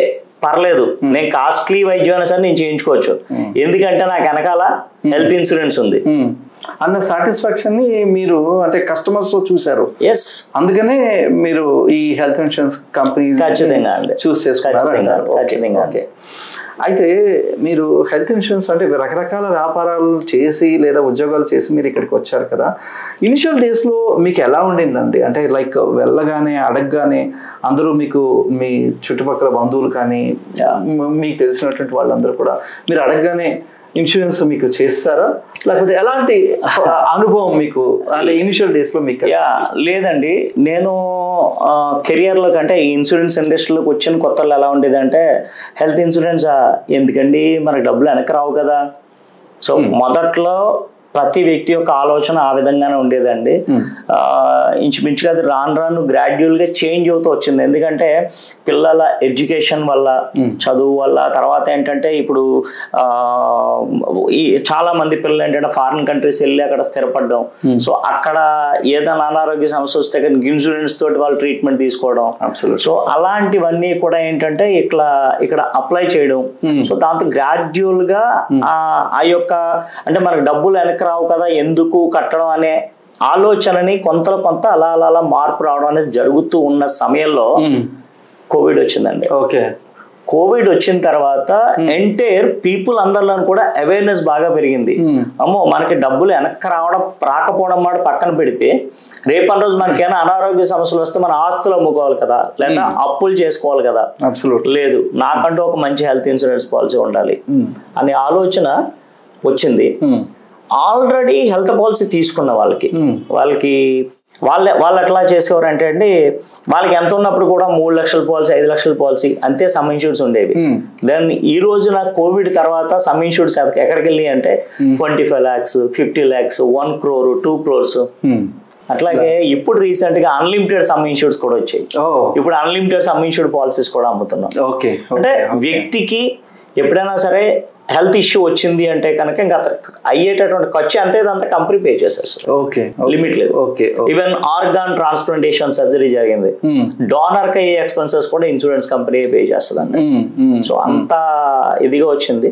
పర్లేదు నేను కాస్ట్లీ వైద్యం అయినా సరే నేను చేయించుకోవచ్చు ఎందుకంటే నాకు వెనకాల హెల్త్ ఇన్సూరెన్స్ ఉంది అన్న సాటిస్ఫాక్షన్ ని మీరు అంటే కస్టమర్స్ లో చూసారు. ఎస్, అందుకనే మీరు ఈ హెల్త్ ఇన్సూరెన్స్ కంపెనీ ఖచ్చితంగా చూస్ చేసుకున్నారు. ఖచ్చితంగా. అయితే మీరు హెల్త్ ఇన్సూరెన్స్ అంటే రకరకాల వ్యాపారాలు చేసి లేదా ఉద్యోగాలు చేసి మీరు ఇక్కడికి వచ్చారు కదా, ఇనిషియల్ డేస్లో మీకు ఎలా ఉండిందండి? అంటే లైక్ వెళ్ళగానే అడగగానే అందరూ మీకు మీ చుట్టుపక్కల బంధువులు కానీ మీకు తెలిసినటువంటి వాళ్ళందరూ కూడా మీరు అడగగానే ఇన్సూరెన్స్ మీకు చేస్తారా, లేకపోతే ఎలాంటి అనుభవం మీకు అంటే ఇనిషియల్ డేస్లో మీకు? లేదండి, నేను కెరియర్లో కంటే ఈ ఇన్సూరెన్స్ ఇండస్ట్రీలోకి వచ్చిన కొత్తలో ఎలా ఉండేది అంటే హెల్త్ ఇన్సూరెన్స్ ఎందుకండి మనకు డబ్బులు వెనక్కి రావు కదా. సో మొదట్లో ప్రతి వ్యక్తి యొక్క ఆలోచన ఆ విధంగానే ఉండేదండి. ఇంచుమించుగా అది రాను గ్రాడ్యువల్గా చేంజ్ అవుతూ వచ్చింది. ఎందుకంటే పిల్లల ఎడ్యుకేషన్ వల్ల చదువు వల్ల తర్వాత ఏంటంటే ఇప్పుడు ఈ చాలా మంది పిల్లలు ఏంటంటే ఫారిన్ కంట్రీస్ వెళ్ళి అక్కడ స్థిరపడడం, సో అక్కడ ఏదైనా అనారోగ్య సమస్య వస్తే ఇన్సూరెన్స్ తోటి వాళ్ళు ట్రీట్మెంట్ తీసుకోవడం, సో అలాంటివన్నీ కూడా ఏంటంటే ఇక్కడ అప్లై చేయడం. సో దాంతో గ్రాడ్యువల్ గా ఆ యొక్క అంటే మనకు డబ్బులు వెనక్కి రావు కదా ఎందుకు కట్టడం అనే ఆలోచనని కొంత అలా మార్పు రావడం అనేది జరుగుతూ ఉన్న సమయంలో కోవిడ్ వచ్చిందండి. ఓకే, కోవిడ్ వచ్చిన తర్వాత ఎంటైర్ పీపుల్ అందరిలో కూడా అవేర్నెస్ బాగా పెరిగింది. అమ్మో మనకి డబ్బులు వెనక్కి రాకపోవడం మాట పక్కన పెడితే రేపటి రోజు మనకేమైనా అనారోగ్య సమస్యలు వస్తే మన ఆస్తులు అమ్ముకోవాలి కదా, లేదా అప్పులు చేసుకోవాలి కదా. లేదు, నాకంటూ ఒక మంచి హెల్త్ ఇన్సూరెన్స్ పాలసీ ఉండాలి అనే ఆలోచన వచ్చింది. ఆల్రెడీ హెల్త్ పాలసీ తీసుకున్న వాళ్ళకి వాళ్ళు ఎట్లా చేసేవారు అంటే అండి, వాళ్ళకి ఎంత ఉన్నప్పుడు కూడా 3 లక్షల పాలసీ 5 లక్షల పాలసీ అంతే సమ్ ఇన్సూరెన్స్ ఉండేవి. దెన్ ఈ రోజున కోవిడ్ తర్వాత సమ్ ఇన్సూరెన్స్ ఎక్కడికి వెళ్ళి అంటే 25 lakhs 50 lakhs 1 crore 2 crores. అట్లాగే ఇప్పుడు రీసెంట్ గా అన్లిమిటెడ్ సమ్ ఇన్సూరెన్స్ కూడా వచ్చాయి. ఇప్పుడు అన్లిమిటెడ్ సమ్ ఇన్సూరెడ్ పాలసీస్ కూడా అమ్ముతున్నాం. అంటే వ్యక్తికి ఎప్పుడైనా సరే హెల్త్ ఇష్యూ వచ్చింది అంటే కనుక ఇంకా అయ్యేటటువంటి ఖర్చు అంతే అంతా కంపెనీ పే చేసేస్తారు. లిమిట్ లేదు. ఈవెన్ ఆర్గాన్ ట్రాన్స్ప్లాంటేషన్ సర్జరీ జరిగింది, డోనర్ కి అయ్యే ఎక్స్పెన్సెస్ కూడా ఇన్సూరెన్స్ కంపెనీ పే చేస్తుందండి. సో అంత ఇదిగా వచ్చింది.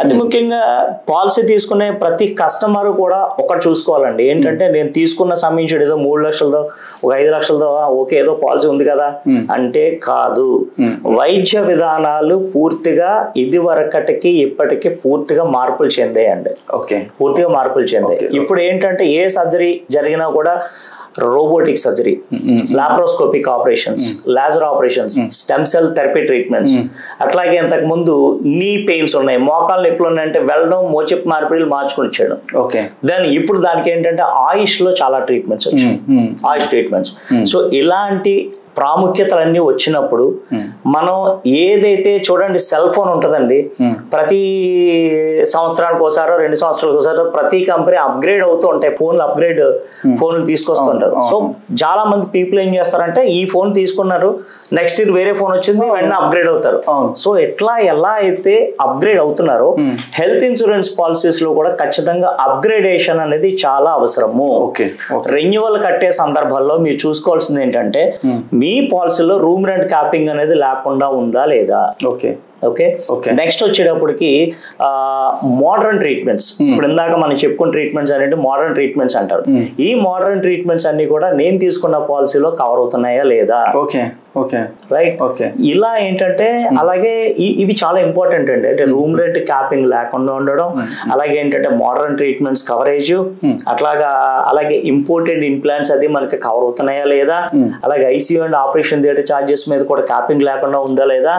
అతి ముఖ్యంగా పాలసీ తీసుకునే ప్రతి కస్టమర్ కూడా ఒకటి చూసుకోవాలండి, ఏంటంటే నేను తీసుకున్న సమ్ ఇన్సూరెన్స్ ఏదో 3 లక్షలతో ఒక 5 లక్షలతో ఓకే ఏదో పాలసీ ఉంది కదా అంటే కాదు. వైద్య విధానాలు పూర్తిగా ఇది వరకటికి ఇప్పటికి పూర్తిగా మార్పులు చెందాయండి. పూర్తిగా మార్పులు చెందాయి. ఇప్పుడు ఏంటంటే ఏ సర్జరీ జరిగినా కూడా robotic surgery, laparoscopic operations, laser operations, stem cell therapy treatments, అట్లాగే ఇంతకు ముందు నీ పెయిన్స్ ఉన్నాయి, మోకాలు నొప్పులు ఉన్నాయంటే వెళ్ళడం మోచెప్ మార్పిడిలు మార్చుకుని ఇచ్చేయడం. దెన్ ఇప్పుడు దానికి ఏంటంటే ఆయుష్ లో చాలా ట్రీట్మెంట్స్ వచ్చాయి, ఆయుష్ ట్రీట్మెంట్స్. సో ఇలాంటి ప్రాముఖ్యతలన్నీ వచ్చినప్పుడు మనం ఏదైతే చూడండి సెల్ ఫోన్ ఉంటుందండి, ప్రతి సంవత్సరానికి ఒకసారో 2 సంవత్సరాలకు ఒకసారో ప్రతి కంపెనీ అప్గ్రేడ్ అవుతూ ఉంటాయి, ఫోన్లు తీసుకొస్తుంటారు. సో చాలా మంది పీపుల్ ఏం చేస్తారంటే ఈ ఫోన్ తీసుకున్నారు, నెక్స్ట్ ఇయర్ వేరే ఫోన్ వచ్చింది, వెంటనే అప్గ్రేడ్ అవుతారు. సో ఎలా అయితే అప్గ్రేడ్ అవుతున్నారో హెల్త్ ఇన్సూరెన్స్ పాలసీస్ లో కూడా ఖచ్చితంగా అప్గ్రేడేషన్ అనేది చాలా అవసరము. రెన్యువల్ కట్టే సందర్భాల్లో మీరు చూసుకోవాల్సింది ఏంటంటే మీ పాలసీలో రూమ్ రెంట్ క్యాపింగ్ అనేది లేకుండా ఉందా లేదా. నెక్స్ట్ వచ్చేటప్పటికి మోడర్న్ ట్రీట్మెంట్స్, ఇప్పుడు ఇందాక మనం చెప్పుకున్న ట్రీట్మెంట్స్ అనేది మోడర్న్ ట్రీట్మెంట్స్ అంటారు. ఈ మోడర్న్ ట్రీట్మెంట్స్ అన్ని కూడా నేను తీసుకున్న పాలసీలో కవర్ అవుతున్నాయా లేదా, రైట్. ఇలా ఏంటంటే అలాగే ఇవి చాలా ఇంపార్టెంట్ అండి, అంటే రూమ్ రెంట్ క్యాపింగ్ లేకుండా ఉండడం, అలాగే ఏంటంటే మోడర్న్ ట్రీట్మెంట్స్ కవరేజ్, అలాగే ఇంపోర్టెడ్ ఇంప్లాంట్స్ అది మనకి కవర్ అవుతున్నాయా లేదా, అలాగే ICU and operation theatre charges మీద కూడా క్యాపింగ్ లేకుండా ఉందా లేదా,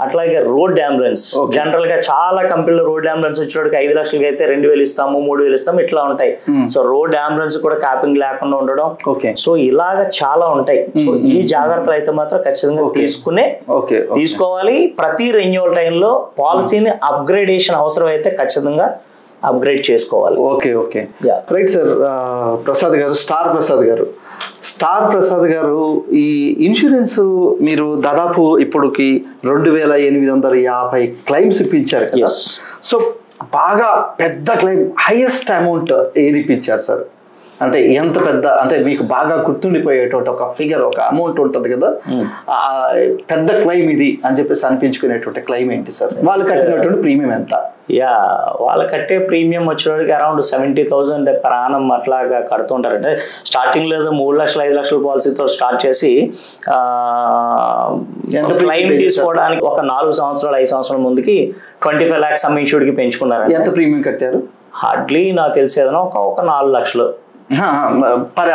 అట్లాగే రోడ్ అంబులెన్స్ జనరల్ గా చాలా కంపెనీలు రోడ్ అంబులెన్స్ వచ్చేటికి 5 లక్షలకి అయితే 2,000 ఇస్తాము 3,000 ఇస్తాము ఇట్లా ఉంటాయి. సో రోడ్ అంబులెన్స్ కూడా క్యాపింగ్ లేకుండా ఉండడం. సో ఇలాగ చాలా ఉంటాయి. సో ఈ జాగ్రత్తలు అయితే మాత్రం ఖచ్చితంగా తీసుకోవాలి. ప్రతి రెన్యువల్ టైంలో పాలసీని అప్గ్రేడేషన్ అవసరం అయితే ఖచ్చితంగా అప్గ్రేడ్ చేసుకోవాలి. Okay okay right sir. Prasad గారు, స్టార్ ప్రసాద్ గారు, ఈ ఇన్సూరెన్స్ మీరు దాదాపు ఇప్పటికి 2,850 క్లైమ్స్ ఇప్పించారు కదా. సో బాగా పెద్ద క్లైమ్, హైయెస్ట్ అమౌంట్ ఏది ఇప్పించారు సార్? అంటే ఎంత పెద్ద, అంటే మీకు బాగా గుర్తుండిపోయేటువంటి ఒక ఫిగర్, ఒక అమౌంట్ ఉంటుంది కదా, పెద్ద క్లైమ్ ఇది అని చెప్పేసి అనిపించుకునేటువంటి క్లైమ్ ఏంటి సార్? వాళ్ళు కట్టినటువంటి ప్రీమియం ఎంత? వాళ్ళు కట్టే ప్రీమియం వచ్చేవాడికి అరౌండ్ 70,000 per annum అట్లాగా కడుతుంటారు. అంటే స్టార్టింగ్ లేదు 3 లక్షలు 5 లక్షల పాలసీతో స్టార్ట్ చేసి క్లైమ్ తీసుకోవడానికి ఒక 4 సంవత్సరాలు 5 సంవత్సరాల ముందుకి 25 lakhs సమ్ ఇన్సూర్డ్కి పెంచుకున్నారు. ఎంత ప్రీమియం కట్టారు? హార్డ్లీ నాకు తెలిసేదనో ఒక 4 లక్షలు పర్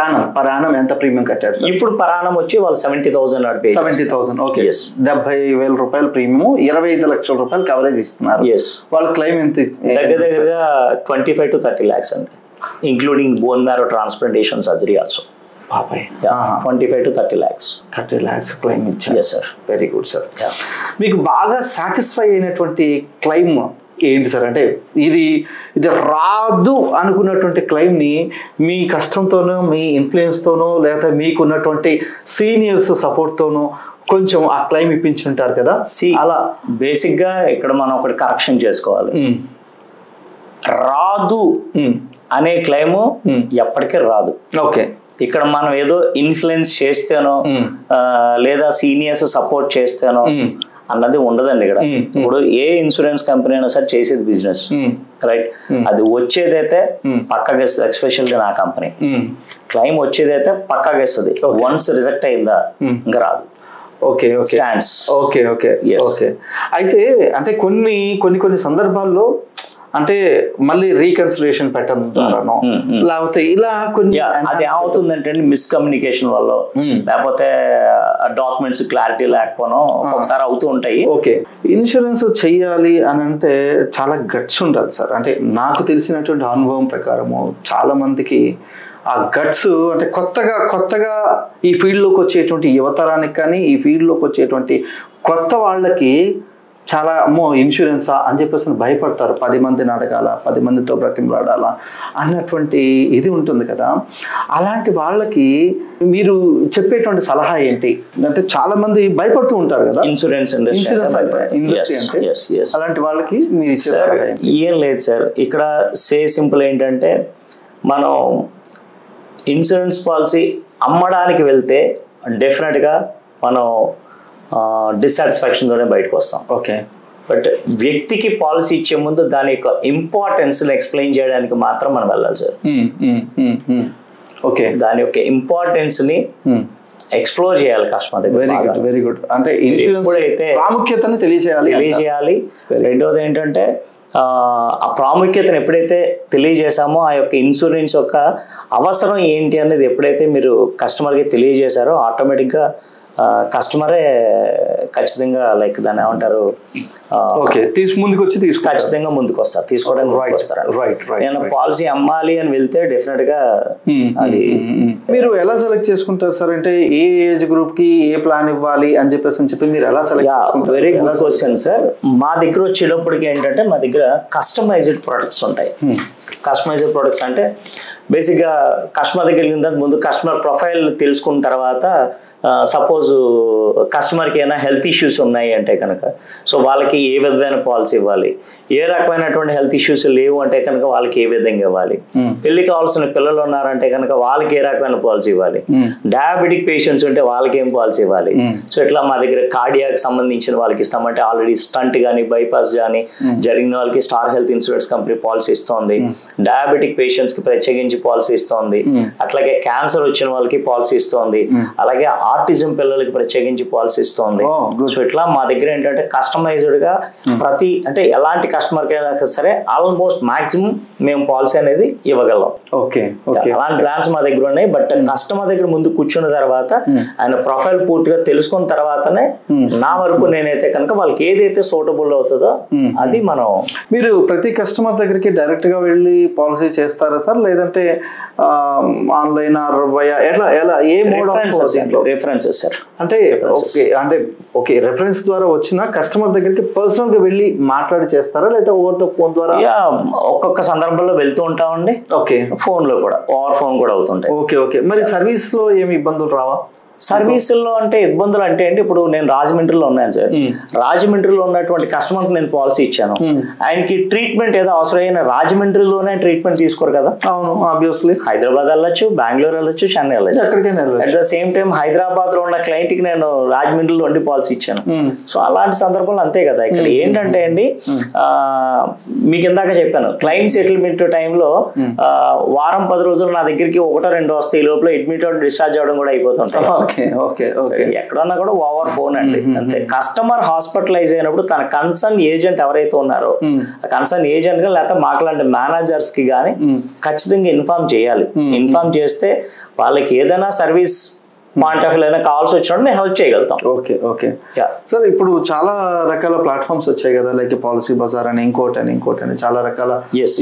యానం ఎంత ప్రీమియం కట్టారు? ఇప్పుడు పర్ యానం వచ్చి వాళ్ళు 70,000 నడిపి 70,000. ఓకే, 70,000 రూపాయల ప్రీమియం, 25 లక్షల రూపాయలు కవరేజ్ ఇస్తున్నారు. వాళ్ళ క్లైమ్ ఎంత? దగ్గర 25 to 30 lakhs అండి, including bone marrow transplantation surgery also. 25 to 30 lakhs. 30 lakhs claim ఇచ్చారు. Yes sir. Very good sir. మీకు బాగా సాటిస్ఫై అయినటువంటి క్లైమ్ ఏంటి సార్? అంటే ఇది రాదు అనుకున్నటువంటి క్లైమ్ని మీ కష్టంతోనో, మీ ఇన్ఫ్లుయెన్స్తోనో, లేకపోతే మీకున్నటువంటి సీనియర్స్ సపోర్ట్తోనో కొంచెం ఆ క్లైమ్ ఇప్పించుంటారు కదా. అలా బేసిక్గా ఇక్కడ మనం ఒకటి కరెక్షన్ చేసుకోవాలి. రాదు అనే క్లైము ఎప్పటికీ రాదు. ఓకే, ఇక్కడ మనం ఏదో ఇన్ఫ్లుయెన్స్ చేస్తేనో లేదా సీనియర్స్ సపోర్ట్ చేస్తేనో అన్నది ఉండదండి. ఇక్కడ ఇప్పుడు ఏ ఇన్సూరెన్స్ కంపెనీ అయినా సరే చేసేది బిజినెస్, రైట్? అది వచ్చేదైతే పక్కగా ఇస్తుంది. ఎస్పెషల్లీ నా కంపెనీ క్లైమ్ వచ్చేదైతే పక్కగా ఇస్తుంది. వన్స్ రిజెక్ట్ అయిందా ఇంకా రాదు. Okay stands. Okay okay okay. అయితే అంటే కొన్ని సందర్భాల్లో అంటే మళ్ళీ రీకన్సిడరేషన్ పెట్టడం ద్వారానో లేకపోతే ఇలా కొన్ని, అది ఏమవుతుందంటే మిస్కమ్యూనికేషన్ వల్ల లేకపోతే డాక్యుమెంట్స్ క్లారిటీ లేకపోనో ఒకసారి అవుతూ ఉంటాయి. ఓకే, ఇన్సూరెన్స్ చెయ్యాలి అని అంటే చాలా గట్స్ ఉండాలి సార్. అంటే నాకు తెలిసినటువంటి అనుభవం ప్రకారము చాలా మందికి ఆ గట్స్ అంటే కొత్తగా ఈ ఫీల్డ్లోకి వచ్చేటువంటి యువతరానికి కానీ ఈ ఫీల్డ్లోకి వచ్చేటువంటి కొత్త వాళ్ళకి చాలా అమ్మో ఇన్సూరెన్సా అని చెప్పేసి భయపడతారు. 10 మందిని అడగాల, 10 మందితో బ్రతిమలాడాలా అన్నటువంటి ఇది ఉంటుంది కదా. అలాంటి వాళ్ళకి మీరు చెప్పేటువంటి సలహా ఏంటి? అంటే చాలా మంది భయపడుతూ ఉంటారు కదా ఇన్సూరెన్స్ ఇండస్ట్రీ అంటే. అలాంటి వాళ్ళకి మీరు ఇచ్చే సలహా ఏం లేదు సార్. ఇక్కడ సింపుల్ ఏంటంటే మనం ఇన్సూరెన్స్ పాలసీ అమ్మడానికి వెళ్తే డెఫినెట్గా మనం డిస్సాటిస్ఫాక్షన్తోనే బయటకు వస్తాం. ఓకే, బట్ వ్యక్తికి పాలసీ ఇచ్చే ముందు దాని యొక్క ఇంపార్టెన్స్ని ఎక్స్ప్లెయిన్ చేయడానికి మాత్రం మనం వెళ్ళాలి సార్. ఓకే, దాని యొక్క ఇంపార్టెన్స్ని ఎక్స్ప్లోర్ చేయాలి కస్టమర్ దగ్గర. Very good, very good. అంటే ఇన్సూరెన్స్ అయితే ప్రాముఖ్యతను తెలియజేయాలి. రెండోది ఏంటంటే ఆ ప్రాముఖ్యతను ఎప్పుడైతే తెలియజేసామో ఆ యొక్క ఇన్సూరెన్స్ యొక్క అవసరం ఏంటి అనేది ఎప్పుడైతే మీరు కస్టమర్కి తెలియజేశారో ఆటోమేటిక్గా కస్టమరే ఖచ్చితంగా లైక్ దాన్ని ఏమంటారు ఖచ్చితంగా ముందుకు వస్తారు, తీసుకోవడానికి వస్తారు. నేను పాలసీ అమ్మాలి అని వెళ్తే డెఫినెట్ గా అది. మీరు ఎలా సెలెక్ట్ చేసుకుంటారు సార్? అంటే ఏ ఏజ్ గ్రూప్ కి ఏ ప్లాన్ ఇవ్వాలి అని చెప్పి మీరు ఎలా select? Very good question sir. మా దగ్గర వచ్చేటప్పటికి ఏంటంటే మా దగ్గర కస్టమైజ్డ్ ప్రొడక్ట్స్ ఉంటాయి. కస్టమైజ్డ్ ప్రొడక్ట్స్ అంటే బేసిక్గా కస్టమర్ దగ్గర వెళ్ళిన తర్వాత ముందు కస్టమర్ ప్రొఫైల్ తెలుసుకున్న తర్వాత సపోజ్ కస్టమర్కి ఏమైనా హెల్త్ ఇష్యూస్ ఉన్నాయి అంటే కనుక సో వాళ్ళకి ఏ విధమైన పాలసీ ఇవ్వాలి, ఏ రకమైనటువంటి హెల్త్ ఇష్యూస్ లేవు అంటే కనుక వాళ్ళకి ఏ విధంగా ఇవ్వాలి, పెళ్లి కావాల్సిన పిల్లలు ఉన్నారంటే కనుక వాళ్ళకి ఏ రకమైన పాలసీ ఇవ్వాలి, డయాబెటిక్ పేషెంట్స్ ఉంటే వాళ్ళకి ఏం పాలసీ ఇవ్వాలి. సో ఇట్లా మా దగ్గర కార్డియాకి సంబంధించిన వాళ్ళకి ఇస్తామంటే ఆల్రెడీ స్టంట్ కానీ బైపాస్ కానీ జరిగిన వాళ్ళకి star health insurance company policy ఇస్తుంది. డయాబెటిక్ పేషెంట్స్కి ప్రత్యేకించి ప్రత్యేకించి పాలసీ ఇస్తోంది, అట్లాగే క్యాన్సర్ వచ్చిన వాళ్ళకి పాలసీ ఇస్తోంది, అలాగే ఆర్టిజం పిల్లలకి ప్రత్యేకించి పాలసీ ఇస్తోంది. సో ఇట్లా మా దగ్గర ఏంటంటే కస్టమైజ్డ్ గా ప్రతి అంటే ఎలాంటి కస్టమర్ కి అయినా సరే ఆల్మోస్ట్ మాక్సిమం మేము పాలసీ అనేది ఇవ్వగలం. అలాంటి ప్లాన్స్ మా దగ్గర ఉన్నాయి. బట్ కస్టమర్ దగ్గర ముందు కూర్చున్న తర్వాత ఆయన ప్రొఫైల్ పూర్తిగా తెలుసుకున్న తర్వాతనే నా వరకు నేనైతే కనుక వాళ్ళకి ఏదైతే సూటబుల్ అవుతుందో అది మనం. మీరు ప్రతి కస్టమర్ దగ్గరికి డైరెక్ట్ గా వెళ్ళి పాలసీ చేస్తారా సార్, లేదంటే ఆన్లైన్ ఎట్లా ఎలా ఏ మోడ్ ఆఫ్ రిఫరెన్సెస్ సార్? అంటే ఓకే రెఫరెన్స్ ద్వారా వచ్చిన కస్టమర్ దగ్గరికి పర్సనల్ గా వెళ్ళి మాట్లాడి చేస్తారా, లేదా ఓవర్ ద ఫోన్ ద్వారా? ఒక్కొక్క సందర్భంలో వెళ్తూ ఉంటామండి. ఓకే, ఫోన్ లో కూడా ఓవర్ ఫోన్ కూడా అవుతుంటాయి. ఓకే మరి సర్వీస్ లో ఏమి ఇబ్బందులు రావా? సర్వీసుల్లో అంటే ఇబ్బందులు అంటే అండి, ఇప్పుడు నేను రాజమండ్రిలో ఉన్నాను సార్. రాజమండ్రిలో ఉన్నటువంటి కస్టమర్కి నేను పాలసీ ఇచ్చాను, ఆయనకి ట్రీట్మెంట్ ఏదో అవసరమైన రాజమండ్రిలోనే ట్రీట్మెంట్ తీసుకోరు కదా. అవును, ఆబ్వియస్లీ హైదరాబాద్ వెళ్ళొచ్చు, బెంగళూరు వెళ్ళొచ్చు, చెన్నై వెళ్ళొచ్చు, ఎక్కడికైనా. At the same time Hyderabad లో ఉన్న క్లయింట్ కి నేను రాజమండ్రిలో ఉండి పాలసీ ఇచ్చాను. సో అలాంటి సందర్భంలో అంతే కదా. ఇక్కడ ఏంటంటే అండి, మీకు ఇందాక చెప్పాను క్లెయిమ్ సెటిల్మెంట్ టైంలో వారం 10 రోజులు నా దగ్గరికి 1-2 వస్తాయి, ఈ లోపల అడ్మిట్ డిశ్చార్జ్ అవ్వడం కూడా అయిపోతుంటాయి. ఎక్కడన్నా కూడా ఓవర్ ఫోన్ అండి అంతే. కస్టమర్ హాస్పిటలైజ్ అయినప్పుడు తన కన్సర్న్ ఏజెంట్ ఎవరైతే ఉన్నారో కన్సర్న్ ఏజెంట్ గా లేకపోతే మాట్లాడే మేనేజర్స్ కి కానీ ఖచ్చితంగా ఇన్ఫార్మ్ చేయాలి. ఇన్ఫార్మ్ చేస్తే వాళ్ళకి ఏదైనా సర్వీస్ పాయింట్ ఆఫ్ వ్యూ ఏదైనా కావాల్సి వచ్చినప్పుడు మేము హెల్ప్ చేయగలుగుతాం. ఓకే సార్, ఇప్పుడు చాలా రకాల ప్లాట్ఫామ్స్ వచ్చాయి కదా, లైక్ పాలసీ బజార్ అని ఇంకోటి చాలా రకాల,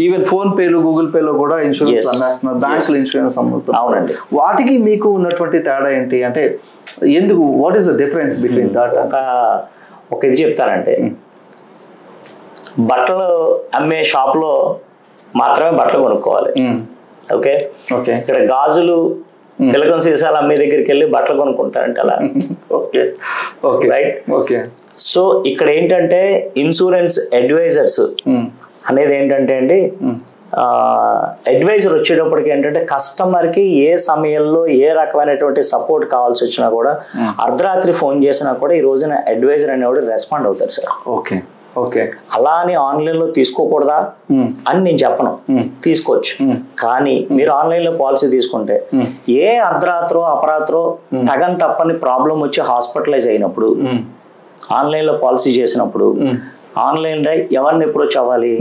ఈవెన్ ఫోన్ పేలు గూగుల్ పేలో కూడా ఇన్సూరెన్స్ అమ్మేస్తున్నారు, బ్యాంకులు ఇన్సూరెన్స్ అమ్ముతున్నారు. అవునండి. వాటికి మీకు ఉన్నటువంటి తేడా ఏంటి అంటే ఎందుకు, what is the difference between that? ఒక ఇది చెప్తారంటే, బట్టలు అమ్మే షాప్ లో మాత్రమే బట్టలు కొనుక్కోవాలి. ఓకే, ఇక్కడ గాజులు తిలకం సీసాలు అమ్మే దగ్గరికి వెళ్ళి బట్టలు కొనుక్కుంటారంటే అలా. రైట్. సో ఇక్కడ ఏంటంటే ఇన్సూరెన్స్ అడ్వైజర్స్ అనేది ఏంటంటే అండి, అడ్వైజర్ వచ్చేటప్పటికి ఏంటంటే కస్టమర్కి ఏ సమయంలో ఏ రకమైనటువంటి సపోర్ట్ కావాల్సి వచ్చినా కూడా అర్ధరాత్రి ఫోన్ చేసినా కూడా ఈ రోజున అడ్వైజర్ అనేవాడు రెస్పాండ్ అవుతారు సార్. ఓకే అలా అని ఆన్లైన్ లో తీసుకోకూడదా అని నేను చెప్పను, తీసుకోవచ్చు. కానీ మీరు ఆన్లైన్ లో పాలసీ తీసుకుంటే ఏ అర్ధరాత్రో అపరాత్రో తగని తప్పని ప్రాబ్లం వచ్చి హాస్పిటలైజ్ అయినప్పుడు ఆన్లైన్ లో పాలసీ చేసినప్పుడు ఆన్లైన్ లో ఎవరిని అప్రోచ్ అవ్వాలి?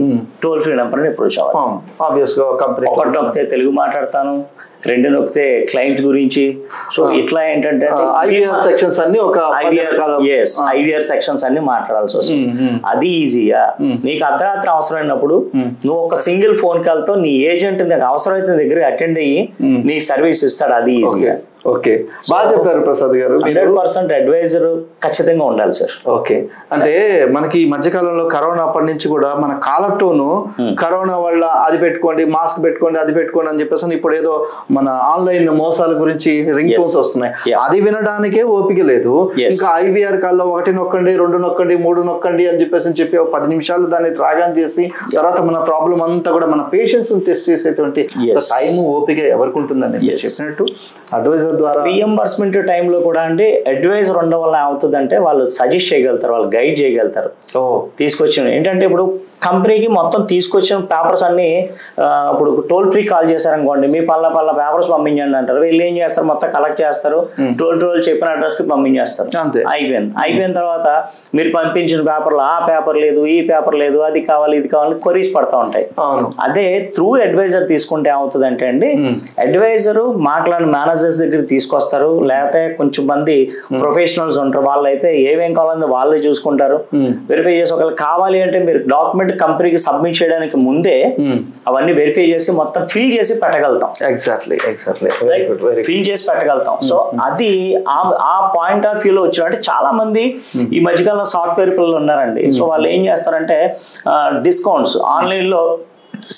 టోల్ ఫ్రీ నెంబర్ని అప్రోచ్ అవ్వాలి. ఒకటి నొక్కితే తెలుగు మాట్లాడతాను, 2 నొక్కితే క్లయింట్ గురించి. సో ఇట్లా ఏంటంటే ఐవీఆర్ సెక్షన్స్ అన్ని మాట్లాడాల్సి వస్తుంది. అది ఈజీగా నీకు అర్ధరాత్రి అవసరమైనప్పుడు నువ్వు ఒక సింగిల్ ఫోన్ కాల్ తో నీ ఏజెంట్ నీకు అవసరమైతే దగ్గర అటెండ్ అయ్యి నీ సర్వీస్ ఇస్తాడు. అది ఈజీగా. ఓకే, బాగా చెప్పారు ప్రసాద్ గారు. 100% అడ్వైజర్ ఖచ్చితంగా ఉండాలి సార్. ఓకే, అంటే మనకి ఈ మధ్యకాలంలో కరోనా అప్పటి నుంచి కూడా మన కాలర్ టోను కరోనా వల్ల అది పెట్టుకోండి, మాస్క్ పెట్టుకోండి, అది పెట్టుకోండి అని చెప్పేసి ఇప్పుడు ఏదో మన ఆన్లైన్ మోసాల గురించి రింగ్ టోన్స్ వస్తున్నాయి, అది వినడానికే ఓపిక లేదు. ఇంకా ఐవీఆర్ కాల్లో 1 నొక్కండి, 2 నొక్కండి, 3 నొక్కండి అని చెప్పి 10 నిమిషాలు దాన్ని ట్రాగాన్ చేసి తర్వాత మన ప్రాబ్లం అంతా కూడా మన పేషెన్స్ టెస్ట్ చేసేటువంటి టైం ఓపిక ఎవరికి ఉంటుందని చెప్పినట్టు అడ్వైజర్ ద్వారా రీఎంబర్స్మెంట్ టైంలో కూడా అండి అడ్వైజర్ ఉండడం వల్ల అవుతుందంటే వాళ్ళు సజెస్ట్ చేయగలుగుతారు, వాళ్ళు గైడ్ చేయగలుగుతారు. తీసుకొచ్చిన ఏంటంటే ఇప్పుడు కంపెనీకి మొత్తం తీసుకొచ్చిన పేపర్స్ అన్ని ఇప్పుడు టోల్ ఫ్రీ కాల్ చేశారనుకోండి, మీ పల్ల పేపర్స్ పంపించండి అంటారు. వీళ్ళు ఏం చేస్తారు, మొత్తం కలెక్ట్ చేస్తారు, టోల్ చెప్పిన అడ్రస్ కి పంపించేస్తారు. అయిపోయిన తర్వాత మీరు పంపించిన పేపర్లు ఆ పేపర్ లేదు, ఈ పేపర్ లేదు, అది కావాలి, ఇది కావాలి, క్వరీస్ పడతా ఉంటాయి. అదే త్రూ అడ్వైజర్ తీసుకుంటే ఏమవుతుందంటే అండి, అడ్వైజర్ మాట్లాడిన మేనేజర్స్ దగ్గర తీసుకొస్తారు, లేకపోతే కొంచెం మంది ప్రొఫెషనల్స్ ఉంటారు, వాళ్ళైతే ఏమేం కావాలని వాళ్ళే చూసుకుంటారు, వెరిఫై చేసి ఒకవేళ కావాలి అంటే మీరు డాక్యుమెంట్ కంపెనీకి సబ్మిట్ చేయడానికి ముందే అవన్నీ వెరిఫై చేసి మొత్తం ఫిల్ చేసి పెట్టగలుగుతాం. ఎగ్జాక్ట్లీ ఫిల్ చేసి పెట్టగలుగుతాం. సో అది ఆ పాయింట్ ఆఫ్ వ్యూలో వచ్చినట్టు చాలా మంది ఈ మధ్యకాలంలో సాఫ్ట్వేర్ పిల్లలు ఉన్నారండి. సో వాళ్ళు ఏం చేస్తారంటే డిస్కౌంట్స్ ఆన్లైన్ లో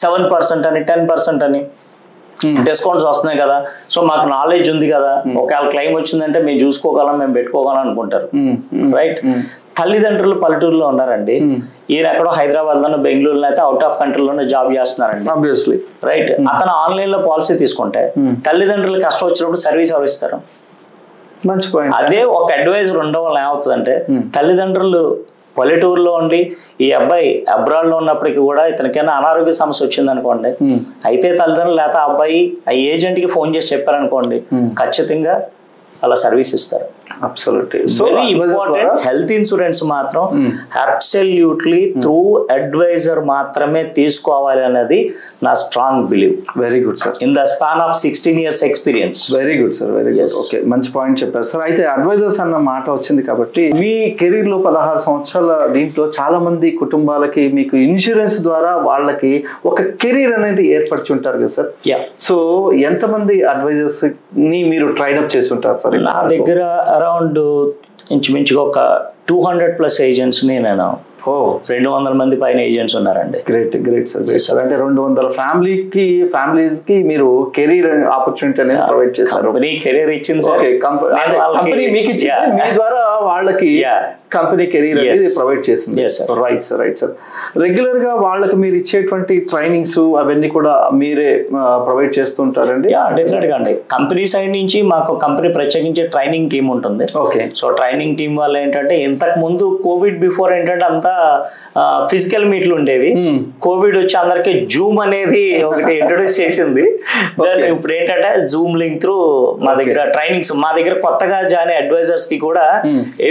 7% అని 10% అని డిస్కౌంట్స్ వస్తున్నాయి కదా, సో మాకు నాలెడ్జ్ ఉంది కదా, ఒకవేళ క్లెయిమ్ వచ్చిందంటే మేము చూసుకోగలం, మేము పెట్టుకోగలం అనుకుంటారు. రైట్. తల్లిదండ్రులు పల్లెటూరులో ఉన్నారండి, ఈయన ఎక్కడో హైదరాబాద్ లోనో బెంగళూరులో అయితే అవుట్ ఆఫ్ కంట్రీలోనే జాబ్ చేస్తున్నారండి. రైట్. అతను ఆన్లైన్ లో పాలసీ తీసుకుంటే తల్లిదండ్రులు కష్టం వచ్చినప్పుడు సర్వీస్ ఎవరు ఇస్తారు? మంచి పాయింట్. అదే ఒక అడ్వైజర్ ఉండడం వల్ల ఏమవుతుందంటే తల్లిదండ్రులు పల్లెటూరులో ఉండి ఈ అబ్బాయి అబ్రాడ్లో ఉన్నప్పటికీ కూడా ఇతనికైనా అనారోగ్య సమస్య వచ్చింది అనుకోండి, అయితే తల్లిదండ్రులు లేకపోతే ఆ అబ్బాయి ఆ ఏజెంట్కి ఫోన్ చేసి చెప్పారనుకోండి, ఖచ్చితంగా అలా సర్వీస్ ఇస్తారు. Absolutely. So important health insurance మాత్రం అబ్సల్యూట్లీ త్రూ అడ్వైజర్ మాత్రమే తీసుకోవాలి అనేది నా strong believe. Very good sir. In the span of 16 years experience. Very good sir, very good. Okay, మంచి పాయింట్ చెప్పారు సార్. అయితే అడ్వైజర్స్ అన్న మాట వచ్చింది కాబట్టి మీ కెరీర్ లో 16 సంవత్సరాల దీంట్లో చాలా మంది కుటుంబాలకి మీకు ఇన్సూరెన్స్ ద్వారా వాళ్ళకి ఒక కెరీర్ అనేది ఏర్పరచుంటారు కదా సార్. సో ఎంతమంది అడ్వైజర్స్ ని మీరు ట్రైన్ అప్ చేసి ఉంటారు సార్? నా దగ్గర అరౌండ్ ఇంచుమించుగా ఒక 200+ ఏజెంట్స్ని నేను 200 మంది పైన ఏజెంట్స్ ఉన్నారండి. Great great sir, great sir. అంటే 200 ఫ్యామిలీస్కి మీరు కెరీర్ ఆపర్చునిటీ అనేది ప్రొవైడ్ చేశారు. కెరీర్ ఇచ్చింది సార్, కంపెనీ మీకు ఇచ్చింది, మీ ద్వారా వాళ్ళకి కంపెనీ కెరీర్ అనేది ప్రొవైడ్ చేసింది. Right sir, right sir. Regular గా వాళ్ళకి మీరు ఇచ్చేటువంటి ట్రైనింగ్స్ అవన్నీ కూడా మీరే ప్రొవైడ్ చేస్తుంటారండి? డెఫినెట్ గా అండి. కంపెనీ సైడ్ నుంచి మాకు కంపెనీ ప్రత్యేకించే ట్రైనింగ్ టీమ్ ఉంటుంది. ఓకే. సో ట్రైనింగ్ టీమ్ వల్ల ఏంటంటే ఇంతకు ముందు కోవిడ్ బిఫోర్ ఏంటంటే అంతా ఫిజికల్ మీట్లు ఉండేవి. కోవిడ్ వచ్చి అందరికి జూమ్ అనేది ఒకటి ఇంట్రొడ్యూస్ చేసింది. ఇప్పుడు ఏంటంటే జూమ్ లింక్ త్రూ మా దగ్గర ట్రైనింగ్స్, మా దగ్గర కొత్తగా జాయిన్ అడ్వైజర్స్ కి కూడా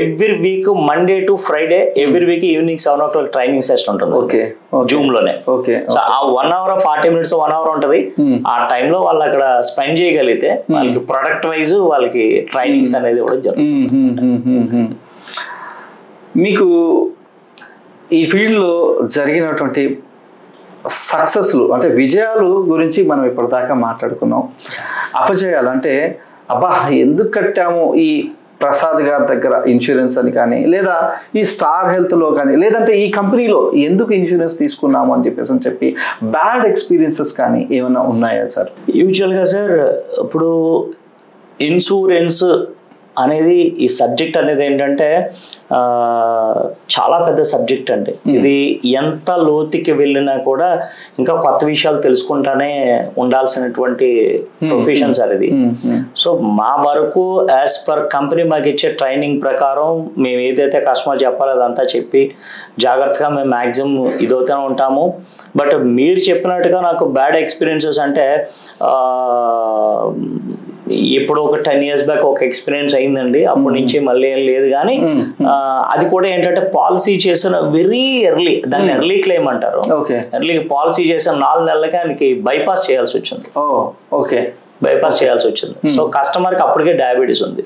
every week Monday to Friday every week evening 7 o'clock training session ఉంటుంది. ఓకే. జూమ్ లోనే. ఓకే. సో ఆ 1 hour 40 minutes 1 hour ఉంటది. ఆ టైంలో వాళ్ళు అక్కడ స్పెండ్ చేయగలిగితే వాళ్ళకి ప్రొడక్ట్ వైజ్ వాళ్ళకి ట్రైనింగ్స్ అనేది కూడా జరుగుతుంది. మీకు ఈ ఫీల్డ్లో జరిగినటువంటి సక్సెస్లు అంటే విజయాలు గురించి మనం ఇప్పటిదాకా మాట్లాడుకున్నాం. అపజయాలు అంటే అబ్బా ఎందుకు కట్టాము ఈ ప్రసాద్ గారి దగ్గర ఇన్సూరెన్స్ అని కానీ, లేదా ఈ స్టార్ హెల్త్లో కానీ, లేదంటే ఈ కంపెనీలో ఎందుకు ఇన్సూరెన్స్ తీసుకున్నాము అని చెప్పి బ్యాడ్ ఎక్స్పీరియన్సెస్ కానీ ఏమైనా ఉన్నాయా సార్? యూజువల్గా సార్ ఇప్పుడు ఇన్సూరెన్స్ అనేది ఈ సబ్జెక్ట్ అనేది ఏంటంటే చాలా పెద్ద సబ్జెక్ట్ అండి. ఇది ఎంత లోతుకి వెళ్ళినా కూడా ఇంకా కొత్త విషయాలు తెలుసుకుంటానే ఉండాల్సినటువంటి ప్రొఫెషన్ సార్ ఇది. సో మా వరకు యాజ్ పర్ కంపెనీ మాకు ఇచ్చే ట్రైనింగ్ ప్రకారం మేము ఏదైతే కస్టమర్ చెప్పాలో అదంతా చెప్పి జాగ్రత్తగా మేము మ్యాక్సిమం ఇదవుతూనే ఉంటాము. బట్ మీరు చెప్పినట్టుగా నాకు బ్యాడ్ ఎక్స్పీరియన్సెస్ అంటే ఇప్పుడు ఒక 10 years బ్యాక్ ఒక ఎక్స్పీరియన్స్ అయిందండి. అప్పటి నుంచి మళ్ళీ ఏం లేదు. కానీ అది కూడా ఏంటంటే పాలసీ చేసిన వెరీ ఎర్లీ, దాన్ని ఎర్లీ క్లెయిమ్ అంటారు. ఎర్లీ పాలసీ చేసిన 4 నెలలకి ఆయనకి బైపాస్ చేయాల్సి వచ్చింది. బైపాస్ చేయాల్సి వచ్చింది. సో కస్టమర్ కి అప్పటికే డయాబెటీస్ ఉంది.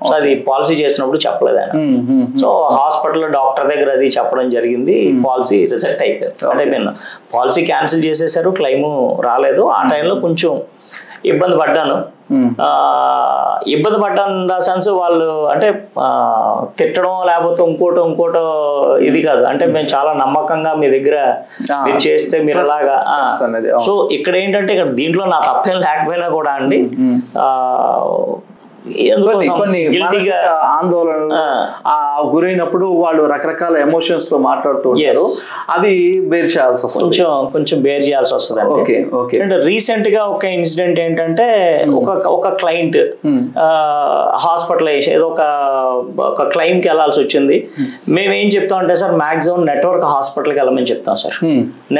సో అది పాలసీ చేసినప్పుడు చెప్పలేదు ఆయన. సో హాస్పిటల్ డాక్టర్ దగ్గర అది చెప్పడం జరిగింది. పాలసీ రిజెక్ట్ అయిపోయింది. అంటే నేను పాలసీ క్యాన్సిల్ చేసేసారు, క్లెయిమ్ రాలేదు. ఆ టైంలో కొంచెం ఇబ్బంది పడ్డాను. ఇబ్బంది పడ్డాను ఇన్ ద సెన్స్ వాళ్ళు అంటే తిట్టడం లేకపోతే ఇంకోటో ఇది కాదు. అంటే మేము చాలా నమ్మకంగా మీ దగ్గర మీరు చేస్తే మీరు అలాగా. సో ఇక్కడ ఏంటంటే ఇక్కడ దీంట్లో నా తప్పేం లేకపోయినా కూడా అండి ఆందోళన గురైనప్పుడు వాళ్ళు రకరకాల ఎమోషన్స్ తో మాట్లాడుతూ ఉంటారు. అది బేర్ చేయాల్సి వస్తుంది, కొంచెం బేర్ చేయాల్సి వస్తుంది. అండ్ రీసెంట్ గా ఒక ఇన్సిడెంట్ ఏంటంటే ఒక క్లయింట్ హాస్పిటలైజ్ ఏదో ఒక క్లెయిమ్ కి వెళ్ళాల్సి వచ్చింది. మేము ఏం చెప్తాం అంటే సార్ మాక్సిమం నెట్వర్క్ హాస్పిటల్కి వెళ్ళమని చెప్తాం సార్.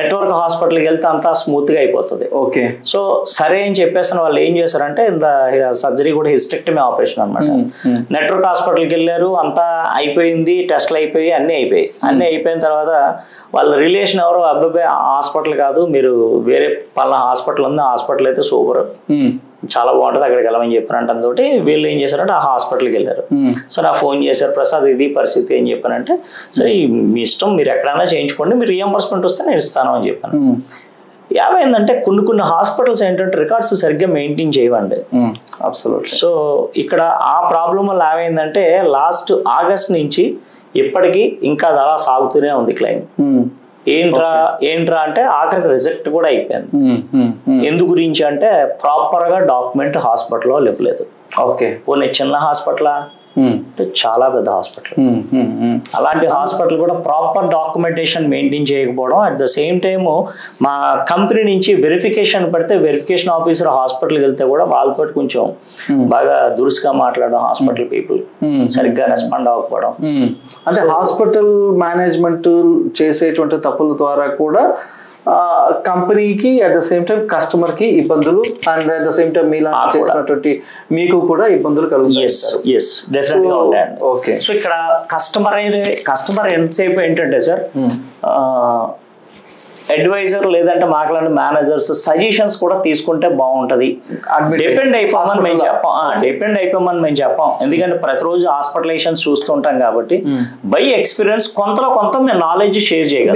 నెట్వర్క్ హాస్పిటల్కి వెళ్తే అంతా స్మూత్ గా అయిపోతుంది. ఓకే. సో సరే అని చెప్పేసిన వాళ్ళు ఏం చేశారంటే సర్జరీ కూడా హిస్టెక్టమీ ఆపరేషన్ అనమాట. నెట్వర్క్ హాస్పిటల్కి వెళ్ళారు, అంతా అయిపోయింది, టెస్ట్లు అయిపోయి అన్నీ అయిపోయిన తర్వాత వాళ్ళ రిలేషన్ ఎవరో అబ్బాయి హాస్పిటల్ కాదు, మీరు వేరే పలానా హాస్పిటల్ ఉంది, హాస్పిటల్ అయితే సూపర్ చాలా బాగుంటుంది, అక్కడికి వెళ్ళమని చెప్పారంటే అందుతోటి వీళ్ళు ఏం చేశారంటే ఆ హాస్పిటల్కి వెళ్ళారు. సో నాకు ఫోన్ చేశారు, ప్రసాద్ ఇది పరిస్థితి ఏం చెప్పానంటే సరే మీ ఇష్టం, మీరు ఎక్కడైనా చేయించుకోండి, మీరు రీఎంబర్స్మెంట్ వస్తే నేను ఇస్తాను అని చెప్పాను. ఏమైందంటే కొన్ని హాస్పిటల్స్ ఏంటంటే రికార్డ్స్ సరిగ్గా మెయింటైన్ చేయవండి. సో ఇక్కడ ఆ ప్రాబ్లం వల్ల ఏమైందంటే లాస్ట్ ఆగస్ట్ నుంచి ఇప్పటికీ ఇంకా అలా సాగుతూనే ఉంది క్లెయిమ్. ఏంట్రా అంటే ఆఖరికి రిజెక్ట్ కూడా అయిపోయింది. ఎందు గురించి అంటే ప్రాపర్ గా డాక్యుమెంట్ హాస్పిటల్లో లేపలేదు. ఓకే. పోనీ చిన్న హాస్పిటలా అంటే చాలా పెద్ద హాస్పిటల్. అలాంటి హాస్పిటల్ కూడా ప్రాపర్ డాక్యుమెంటేషన్ మెయింటైన్ చేయకపోవడం, అట్ ద సేమ్ టైమ్ మా కంపెనీ నుంచి వెరిఫికేషన్ పెడితే వెరిఫికేషన్ ఆఫీసర్ హాస్పిటల్కి వెళ్తే కూడా వాళ్ళతో కొంచెం బాగా దురుసుగా మాట్లాడడం, హాస్పిటల్ పీపుల్ సరిగ్గా రెస్పాండ్ అవ్వకపోవడం. అంటే హాస్పిటల్ మేనేజ్మెంట్ చేసేటువంటి తప్పుల ద్వారా కూడా కంపెనీకి at the same time customer కి ఇబ్బందులు, and at the same time మీలా చేసినటువంటి మీకు కూడా ఇబ్బందులు కలుగుతాయి. ఓకే. సో ఇక్కడ కస్టమర్ ఎంతసేపు ఏంటంటే సార్, అడ్వైజర్ లేదంటే మాట్లాడిన మేనేజర్స్ సజెషన్స్ కూడా తీసుకుంటే బాగుంటది. డిపెండ్ అయిపోమని మేము చెప్పాం. ఎందుకంటే ప్రతిరోజు హాస్పిటలైజేషన్స్ చూస్తుంటాం కాబట్టి బై ఎక్స్పీరియన్స్ కొంత మేము నాలెడ్జ్ షేర్ చేయగలం.